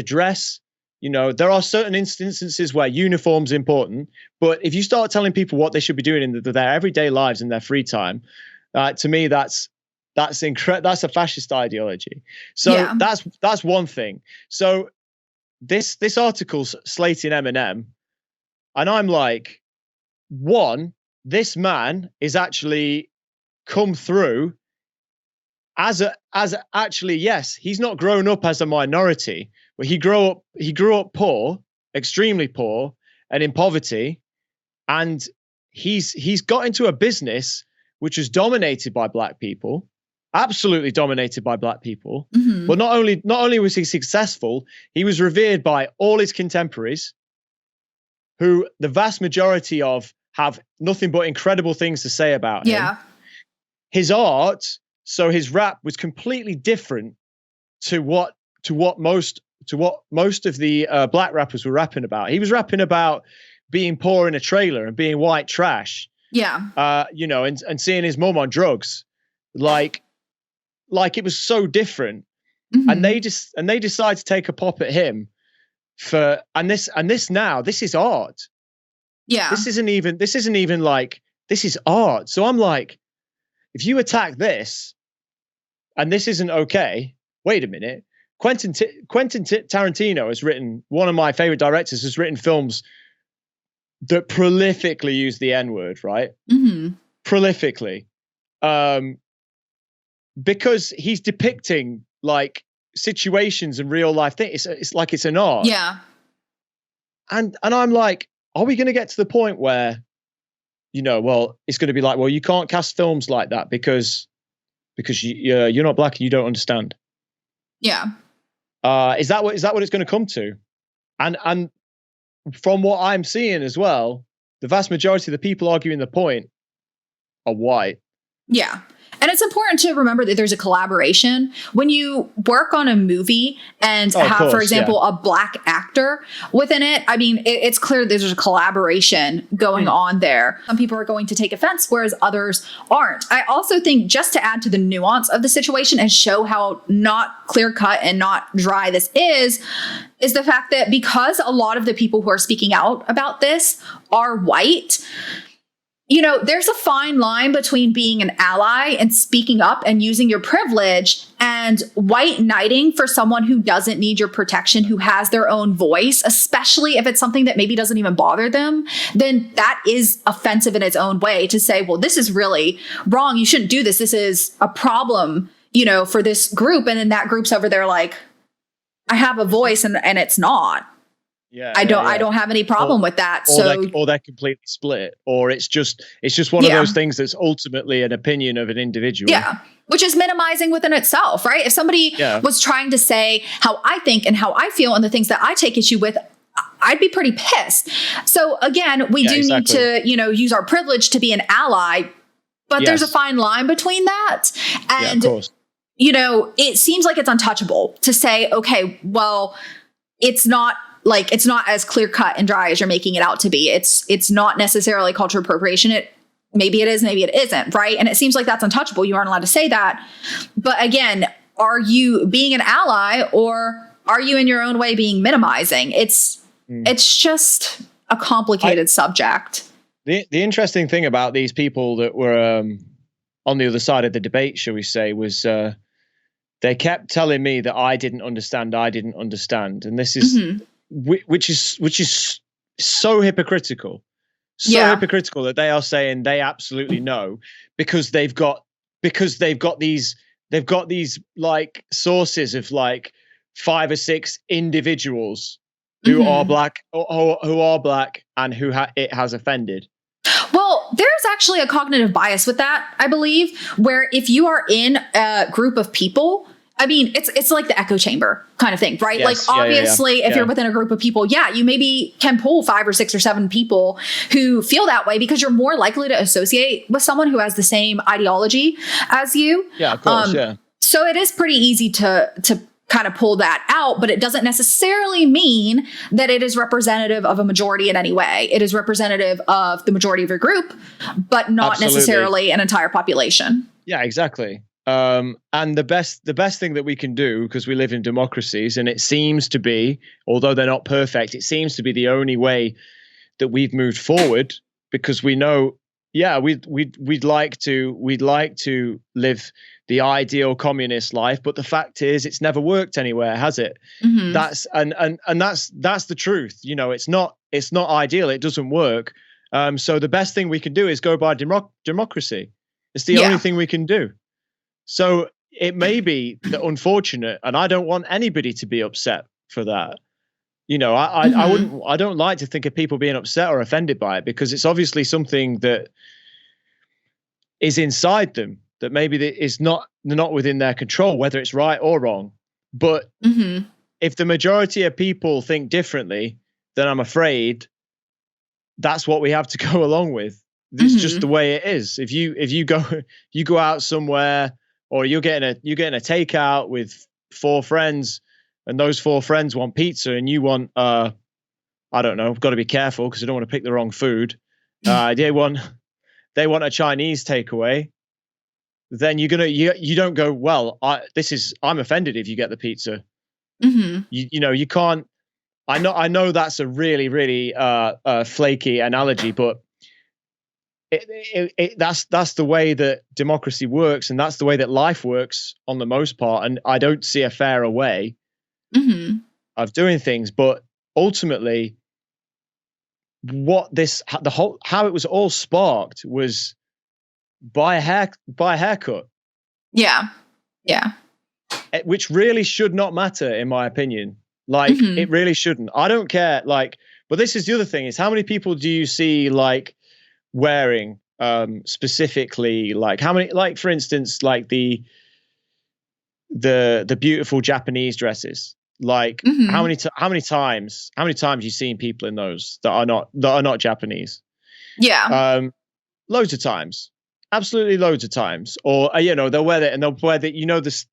Speaker 1: dress. There are certain instances where uniform's important, but if you start telling people what they should be doing in their everyday lives and their free time, to me, that's a fascist ideology. So that's one thing. So this article's slating Eminem, and I'm like, one, this man is actually come through as actually, yes, he's not grown up as a minority, but he grew up poor, extremely poor, and in poverty, and he's got into a business which was dominated by black people, absolutely dominated by black people. But not only was he successful, he was revered by all his contemporaries, who the vast majority of have nothing but incredible things to say about him. His art, so his rap, was completely different to what most of the black rappers were rapping about. He was rapping about being poor in a trailer and being white trash. And seeing his mum on drugs, like it was so different. And they decide to take a pop at him this is art. This isn't even like, this is art. So I'm like, if you attack this and this isn't okay, wait a minute. Quentin Tarantino has written, one of my favorite directors, has written films that prolifically use the N-word, right? Prolifically. Because he's depicting like situations and real life things. It's like it's an art. And I'm like, are we going to get to the point where, it's going to be like, well, you can't cast films like that because you're not black and you don't understand. Is that what it's going to come to? And from what I'm seeing as well, the vast majority of the people arguing the point are white.
Speaker 2: And it's important to remember that there's a collaboration when you work on a movie and have, for example, a black actor within it. I mean, it's clear there's a collaboration going on there. Some people are going to take offense, whereas others aren't. I also think, just to add to the nuance of the situation and show how not clear cut and not dry this is the fact that because a lot of the people who are speaking out about this are white, there's a fine line between being an ally and speaking up and using your privilege, and white knighting for someone who doesn't need your protection, who has their own voice, especially if it's something that maybe doesn't even bother them. Then that is offensive in its own way, to say, well, this is really wrong. You shouldn't do this. This is a problem, for this group. And then that group's over there like, I have a voice and it's not. I don't have any problem with that.
Speaker 1: Or they're completely split, or it's just one of those things that's ultimately an opinion of an individual.
Speaker 2: Which is minimizing within itself, right? If somebody was trying to say how I think and how I feel and the things that I take issue with, I'd be pretty pissed. So again, we do need to, use our privilege to be an ally, but there's a fine line between that. And,
Speaker 1: of course.
Speaker 2: It seems like it's untouchable to say, okay, well, it's not as clear cut and dry as you're making it out to be. It's not necessarily cultural appropriation. Maybe it is, maybe it isn't, right? And it seems like that's untouchable. You aren't allowed to say that. But again, are you being an ally, or are you in your own way being minimizing? It's just a complicated subject.
Speaker 1: The interesting thing about these people that were on the other side of the debate, shall we say, was they kept telling me that I didn't understand. And this is which is so hypocritical. So hypocritical that they are saying they absolutely know because they've got these like sources of like 5 or 6 individuals who are black and who it has offended.
Speaker 2: Well, there's actually a cognitive bias with that, I believe, where if you are in a group of people, I mean, it's like the echo chamber kind of thing, right?
Speaker 1: Yes.
Speaker 2: Like, obviously, if you're within a group of people, you maybe can pull 5 or 6 or 7 people who feel that way because you're more likely to associate with someone who has the same ideology as you.
Speaker 1: Yeah, of course,
Speaker 2: So it is pretty easy to kind of pull that out, but it doesn't necessarily mean that it is representative of a majority in any way. It is representative of the majority of your group, but not necessarily an entire population.
Speaker 1: Yeah, exactly. And the best thing that we can do, because we live in democracies, and it seems to be, although they're not perfect, it seems to be the only way that we've moved forward, because we know, we'd like to live the ideal communist life, but the fact is it's never worked anywhere, has it?
Speaker 2: Mm-hmm.
Speaker 1: That's the truth. You know, it's not ideal. It doesn't work. So the best thing we can do is go by democracy. It's the only thing we can do. So it may be unfortunate, and I don't want anybody to be upset for that. You know, I don't like to think of people being upset or offended by it, because it's obviously something that is inside them that maybe is not within their control, whether it's right or wrong. But if the majority of people think differently, then I'm afraid that's what we have to go along with. It's just the way it is. If you go out somewhere, or you're getting a takeout with 4 friends, and those 4 friends want pizza, and you want I don't know, I've got to be careful because I don't want to pick the wrong food. They want a Chinese takeaway. Then you don't go, well, I'm offended if you get the pizza. You can't. I know that's a really, really flaky analogy, but that's the way that democracy works, and that's the way that life works on the most part. And I don't see a fairer way of doing things. But ultimately, how it was all sparked was by a haircut.
Speaker 2: Yeah.
Speaker 1: Which really should not matter, in my opinion. Like, it really shouldn't. I don't care. Like, but this is the other thing: is how many people do you see like wearing specifically, like how many, like for instance, like the beautiful Japanese dresses, like how many times you seen people in those that are not Japanese? Loads of times, absolutely loads of times. Or they'll wear that, and they'll wear that, this,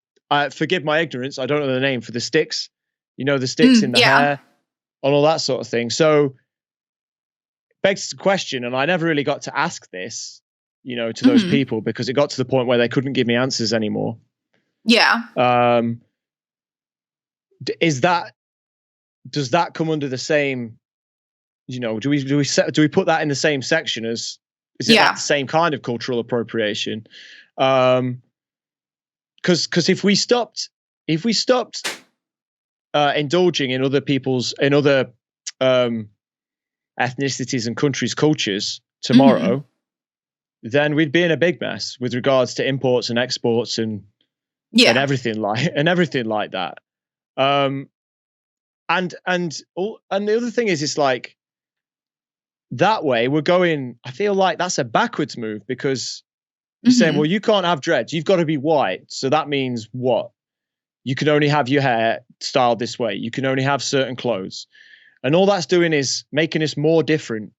Speaker 1: forgive my ignorance, I don't know the name for the sticks, the sticks in the hair and all that sort of thing. So begs the question, and I never really got to ask this, to those people, because it got to the point where they couldn't give me answers anymore. Does that come under the same, do we put that in the same section as, is it like the same kind of cultural appropriation? Because if we stopped indulging in other ethnicities and countries' cultures tomorrow, then we'd be in a big mess with regards to imports and exports and everything like that. And the other thing is, it's like that way we're going. I feel like that's a backwards move, because you're saying, well, you can't have dreads, you've got to be white. So that means what? You can only have your hair styled this way. You can only have certain clothes. And all that's doing is making us more different.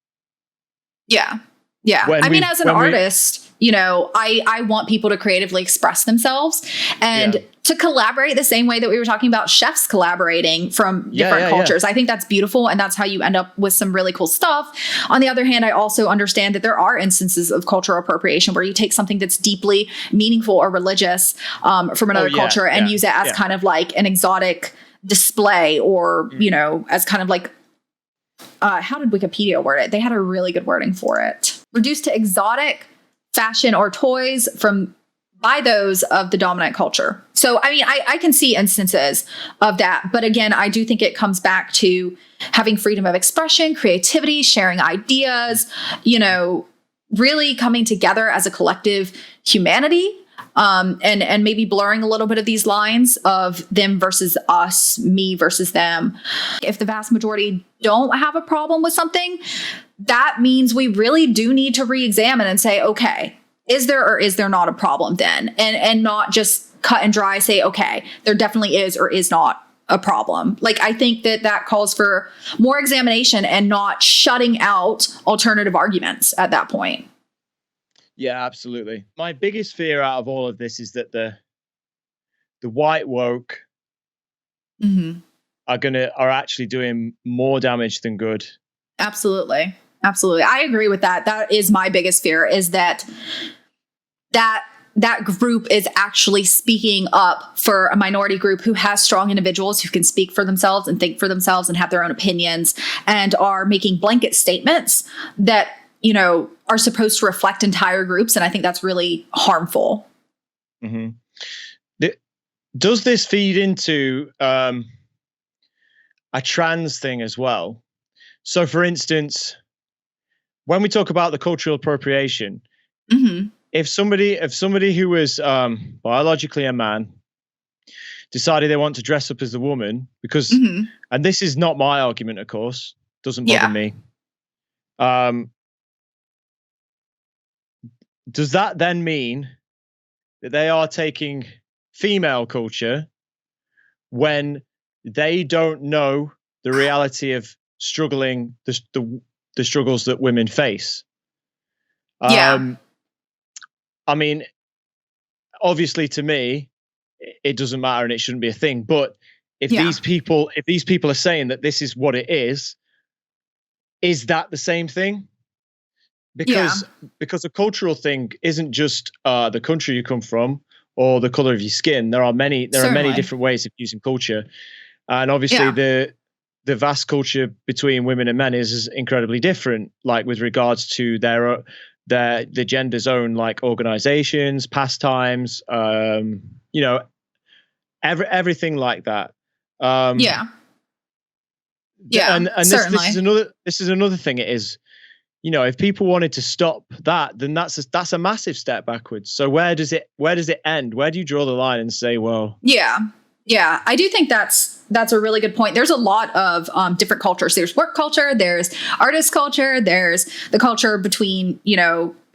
Speaker 1: Yeah. I mean, as an artist,
Speaker 2: I want people to creatively express themselves and to collaborate the same way that we were talking about chefs collaborating from different cultures. I think that's beautiful. And that's how you end up with some really cool stuff. On the other hand, I also understand that there are instances of cultural appropriation where you take something that's deeply meaningful or religious from another culture and use it as kind of like an exotic display, or, as kind of like, how did Wikipedia word it? They had a really good wording for it. Reduced to exotic fashion or toys from by those of the dominant culture. So, I mean, I can see instances of that. But again, I do think it comes back to having freedom of expression, creativity, sharing ideas, really coming together as a collective humanity, and maybe blurring a little bit of these lines of them versus us, me versus them. If the vast majority don't have a problem with something, that means we really do need to re-examine and say, okay, is there or is there not a problem then? And not just cut and dry say, okay, there definitely is or is not a problem. Like, I think that calls for more examination and not shutting out alternative arguments at that point.
Speaker 1: Yeah, absolutely. My biggest fear out of all of this is that the white woke are actually doing more damage than good.
Speaker 2: Absolutely. Absolutely. I agree with that. That is my biggest fear, is that group is actually speaking up for a minority group who has strong individuals who can speak for themselves and think for themselves and have their own opinions, and are making blanket statements that, are supposed to reflect entire groups. And I think that's really harmful.
Speaker 1: Mm-hmm. Does this feed into a trans thing as well? So, for instance, when we talk about the cultural appropriation, if somebody who was biologically a man decided they want to dress up as a woman, because, and this is not my argument, of course, doesn't bother me. Does that then mean that they are taking female culture when they don't know the reality of struggling, the struggles that women face? I mean, obviously to me, it doesn't matter and it shouldn't be a thing. But if these people are saying that this is what it is that the same thing? Because a cultural thing isn't just the country you come from or the color of your skin. There are many different ways of using culture, and obviously the vast culture between women and men is incredibly different. Like with regards to the gender's own like organizations, pastimes, everything like that. And this is another thing. It is. If people wanted to stop that, then that's a massive step backwards. So where does it end? Where do you draw the line and say, well,
Speaker 2: yeah, I do think that's a really good point. There's a lot of different cultures. There's work culture, there's artist culture, there's the culture between,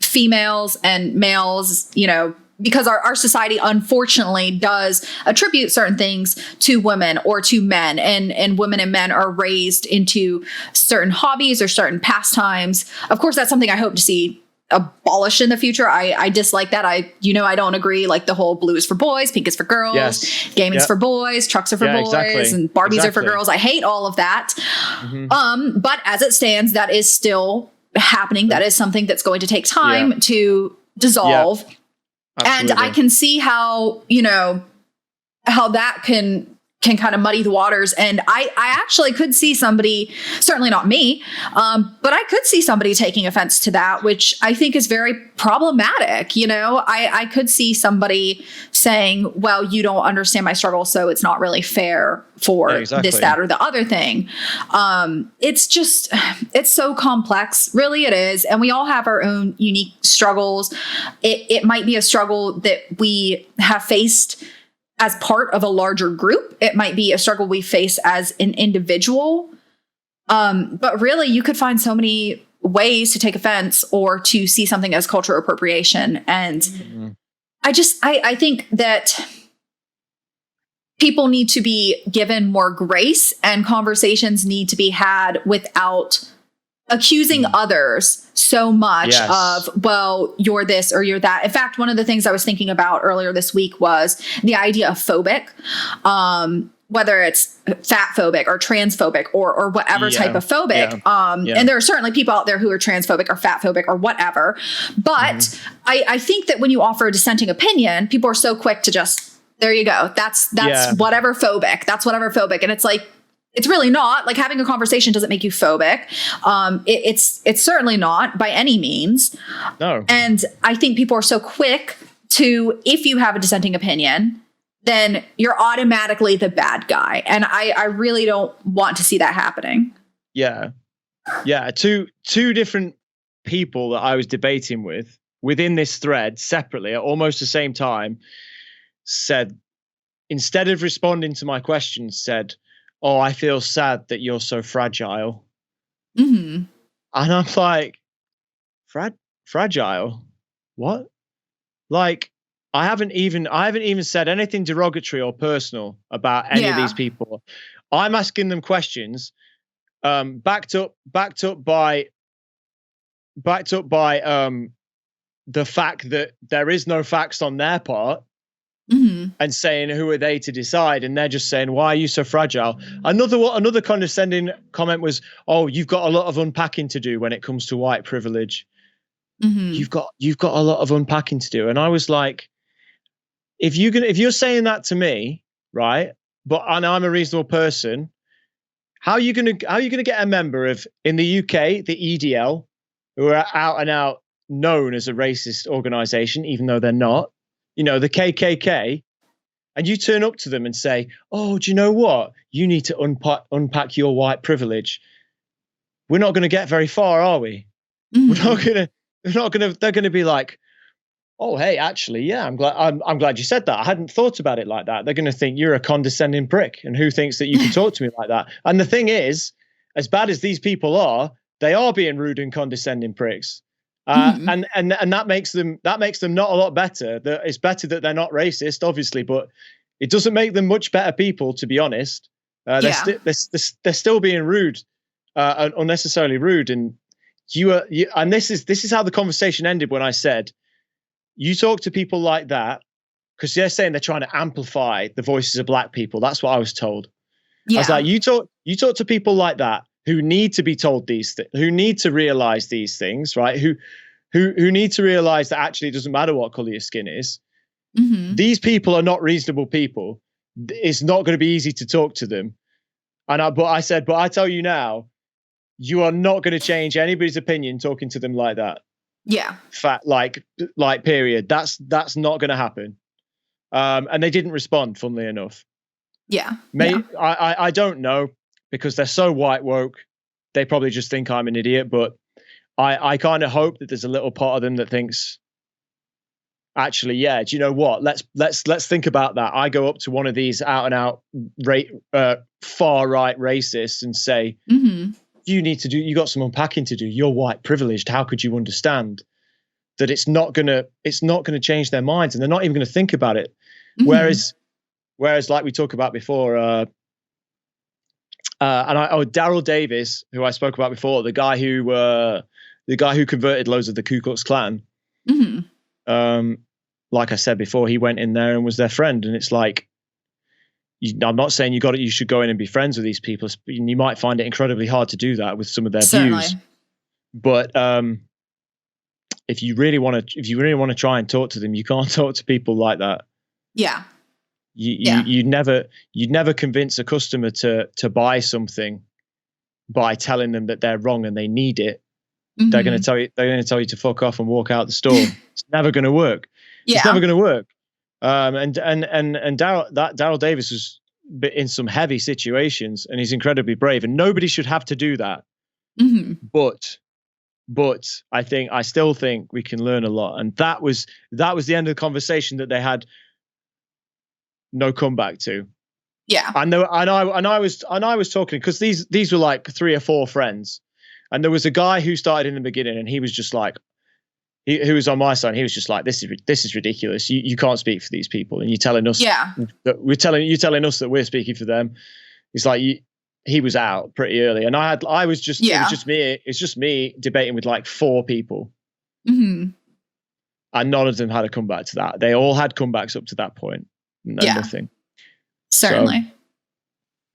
Speaker 2: females and males, because our society unfortunately does attribute certain things to women or to men, and women and men are raised into certain hobbies or certain pastimes. Of course, that's something I hope to see abolished in the future. I dislike that. I don't agree. Like the whole blue is for boys, pink is for girls, gaming's for boys, trucks are for boys, and Barbies are for girls. I hate all of that. But as it stands, that is still happening. That is something that's going to take time to dissolve. Absolutely. And I can see how that can kind of muddy the waters. And I actually could see somebody, certainly not me, but I could see somebody taking offense to that, which I think is very problematic. I could see somebody saying, well, you don't understand my struggle, so it's not really fair for this, that, or the other thing. It's so complex. Really, it is. And we all have our own unique struggles. It might be a struggle that we have faced as part of a larger group. It might be a struggle we face as an individual. But really, you could find so many ways to take offense or to see something as cultural appropriation. And I think that people need to be given more grace, and conversations need to be had without accusing others so much of, well, you're this or you're that. In fact, one of the things I was thinking about earlier this week was the idea of phobic, whether it's fat phobic or transphobic or whatever type of phobic. And there are certainly people out there who are transphobic or fat phobic or whatever. But I think that when you offer a dissenting opinion, people are so quick to just, there you go. That's whatever phobic. That's whatever phobic. And it's like, it's really not. Like, having a conversation doesn't make you phobic. It's certainly not by any means.
Speaker 1: No.
Speaker 2: And I think people are so quick to if you have a dissenting opinion, then you're automatically the bad guy. And I really don't want to see that happening.
Speaker 1: Yeah. Yeah. Two different people that I was debating with within this thread separately at almost the same time said, instead of responding to my questions, said, "Oh, I feel sad that you're so fragile."
Speaker 2: Mm-hmm.
Speaker 1: And I'm like, fragile? What? Like, I haven't even said anything derogatory or personal about any of these people. I'm asking them questions, backed up by the fact that there is no facts on their part.
Speaker 2: Mm-hmm.
Speaker 1: And saying, who are they to decide? And they're just saying, why are you so fragile? Another condescending comment was, oh, you've got a lot of unpacking to do when it comes to white privilege.
Speaker 2: Mm-hmm.
Speaker 1: You've got a lot of unpacking to do. And I was like, if you're saying that to me, right? And I'm a reasonable person, how are you gonna get a member of, in the UK, the EDL, who are out and out known as a racist organization, even though they're not, the KKK, and you turn up to them and say, "Oh, do you know what? You need to unpack your white privilege." We're not going to get very far, are we?
Speaker 2: Mm-hmm.
Speaker 1: They're going to be like, "Oh, hey, actually, yeah, I'm glad you said that. I hadn't thought about it like that." They're going to think you're a condescending prick, and who thinks that you can talk to me like that? And the thing is, as bad as these people are, they are being rude and condescending pricks. And that makes them not a lot better. It's better that they're not racist, obviously, but it doesn't make them much better people, to be honest. They're still being rude, and unnecessarily rude. And and this is how the conversation ended when I said, you talk to people like that because they're saying they're trying to amplify the voices of black people. That's what I was told. I was like, you talk to people like that who need to be told who need to realize these things, right? Who need to realize that actually it doesn't matter what color your skin is.
Speaker 2: Mm-hmm.
Speaker 1: These people are not reasonable people. It's not going to be easy to talk to them. But I tell you now, you are not going to change anybody's opinion talking to them like that.
Speaker 2: Yeah.
Speaker 1: Like period. That's not going to happen. And they didn't respond, funnily enough.
Speaker 2: Yeah.
Speaker 1: I don't know, because they're so white woke. They probably just think I'm an idiot, but I kind of hope that there's a little part of them that thinks, actually, yeah, do you know what? Let's think about that. I go up to one of these out and out far right racists and say,
Speaker 2: mm-hmm.
Speaker 1: You got some unpacking to do. You're white privileged. How could you understand that it's not gonna change their minds, and they're not even gonna think about it. Mm-hmm. Whereas like we talked about before, Daryl Davis, who I spoke about before, the guy who converted loads of the Ku Klux Klan.
Speaker 2: Mm-hmm.
Speaker 1: Like I said before, he went in there and was their friend, and it's like, I'm not saying you should go in and be friends with these people. You might find it incredibly hard to do that with some of their views. But if you really want to try and talk to them, you can't talk to people like that.
Speaker 2: Yeah.
Speaker 1: You'd never convince a customer to buy something by telling them that they're wrong and they need it. Mm-hmm. They're going to tell you to fuck off and walk out the store. It's never going to work. Yeah. It's never going to work. And Daryl Davis was in some heavy situations, and he's incredibly brave, and nobody should have to do that.
Speaker 2: Mm-hmm.
Speaker 1: But I still think we can learn a lot. And that was the end of the conversation that they had no comeback to.
Speaker 2: Yeah.
Speaker 1: I was talking, because these were like 3 or 4 friends, and there was a guy who started in the beginning, and he was just like, who was on my side. He was just like, this is ridiculous. You can't speak for these people, and you're telling us that you're telling us that we're speaking for them. It's like he was out pretty early, and it was just me. It's just me debating with like 4 people,
Speaker 2: mm-hmm.
Speaker 1: and none of them had a comeback to that. They all had comebacks up to that point. Nothing.
Speaker 2: Certainly.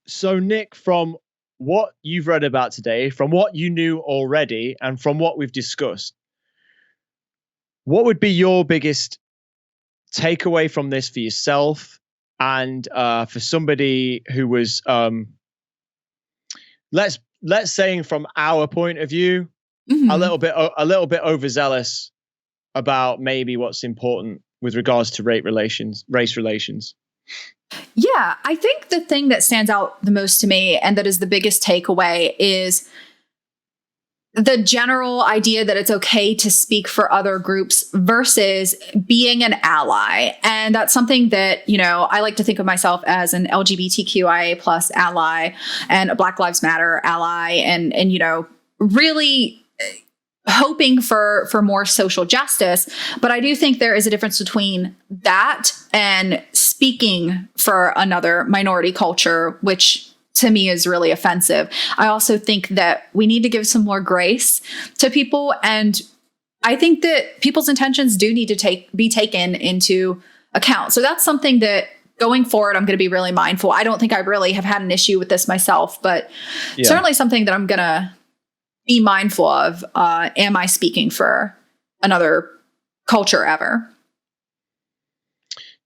Speaker 1: So Nick, from what you've read about today, from what you knew already, and from what we've discussed, what would be your biggest takeaway from this for yourself, and for somebody who was, let's say from our point of view, mm-hmm. a little bit overzealous about maybe what's important with regards to race relations?
Speaker 2: Yeah, I think the thing that stands out the most to me and that is the biggest takeaway is the general idea that it's okay to speak for other groups versus being an ally. And that's something that, you know, I like to think of myself as an LGBTQIA plus ally and a Black Lives Matter ally and, you know, really hoping for more social justice. But I do think there is a difference between that and speaking for another minority culture, which to me is really offensive. I also think that we need to give some more grace to people. And I think that people's intentions do need to be taken into account. So that's something that going forward, I'm going to be really mindful. I don't think I really have had an issue with this myself, but certainly something that I'm going to be mindful of. Am I speaking for another culture ever?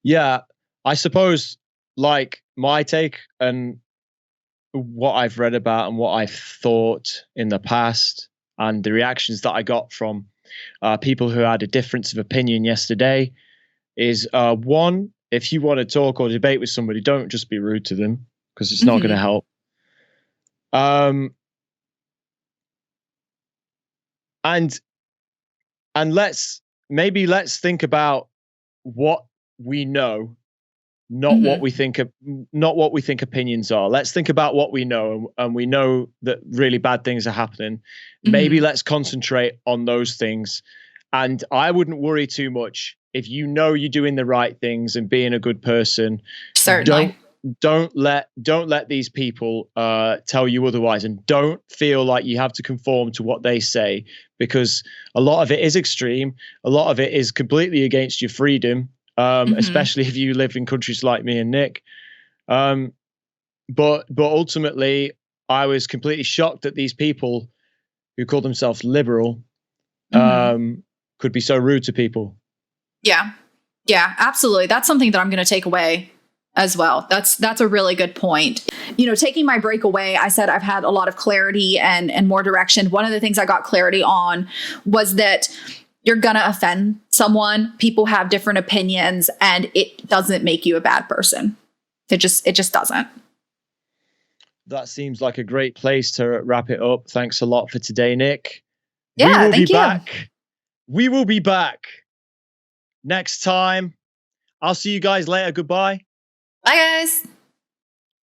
Speaker 1: Yeah, I suppose like my take and what I've read about and what I've thought in the past and the reactions that I got from people who had a difference of opinion yesterday is one, if you want to talk or debate with somebody, don't just be rude to them because it's not going to help. And let's think about what we know, not what we think opinions are. Let's think about what we know, and we know that really bad things are happening. Maybe let's concentrate on those things. And I wouldn't worry too much if you know you're doing the right things and being a good person.
Speaker 2: Certainly.
Speaker 1: Don't let these people tell you otherwise, and don't feel like you have to conform to what they say, because a lot of it is extreme. A lot of it is completely against your freedom. Especially if you live in countries like me and Nick. But ultimately, I was completely shocked that these people who call themselves liberal could be so rude to people. Yeah,
Speaker 2: absolutely. That's something that I'm going to take away as well. That's a really good point. You know, taking my break away, I said I've had a lot of clarity and more direction. One of the things I got clarity on was that you're going to offend someone. People have different opinions and it doesn't make you a bad person. It just doesn't.
Speaker 1: That seems like a great place to wrap it up. Thanks a lot for today, Nick.
Speaker 2: Yeah, thank you.
Speaker 1: We will be back next time. I'll see you guys later. Goodbye.
Speaker 2: Bye, guys.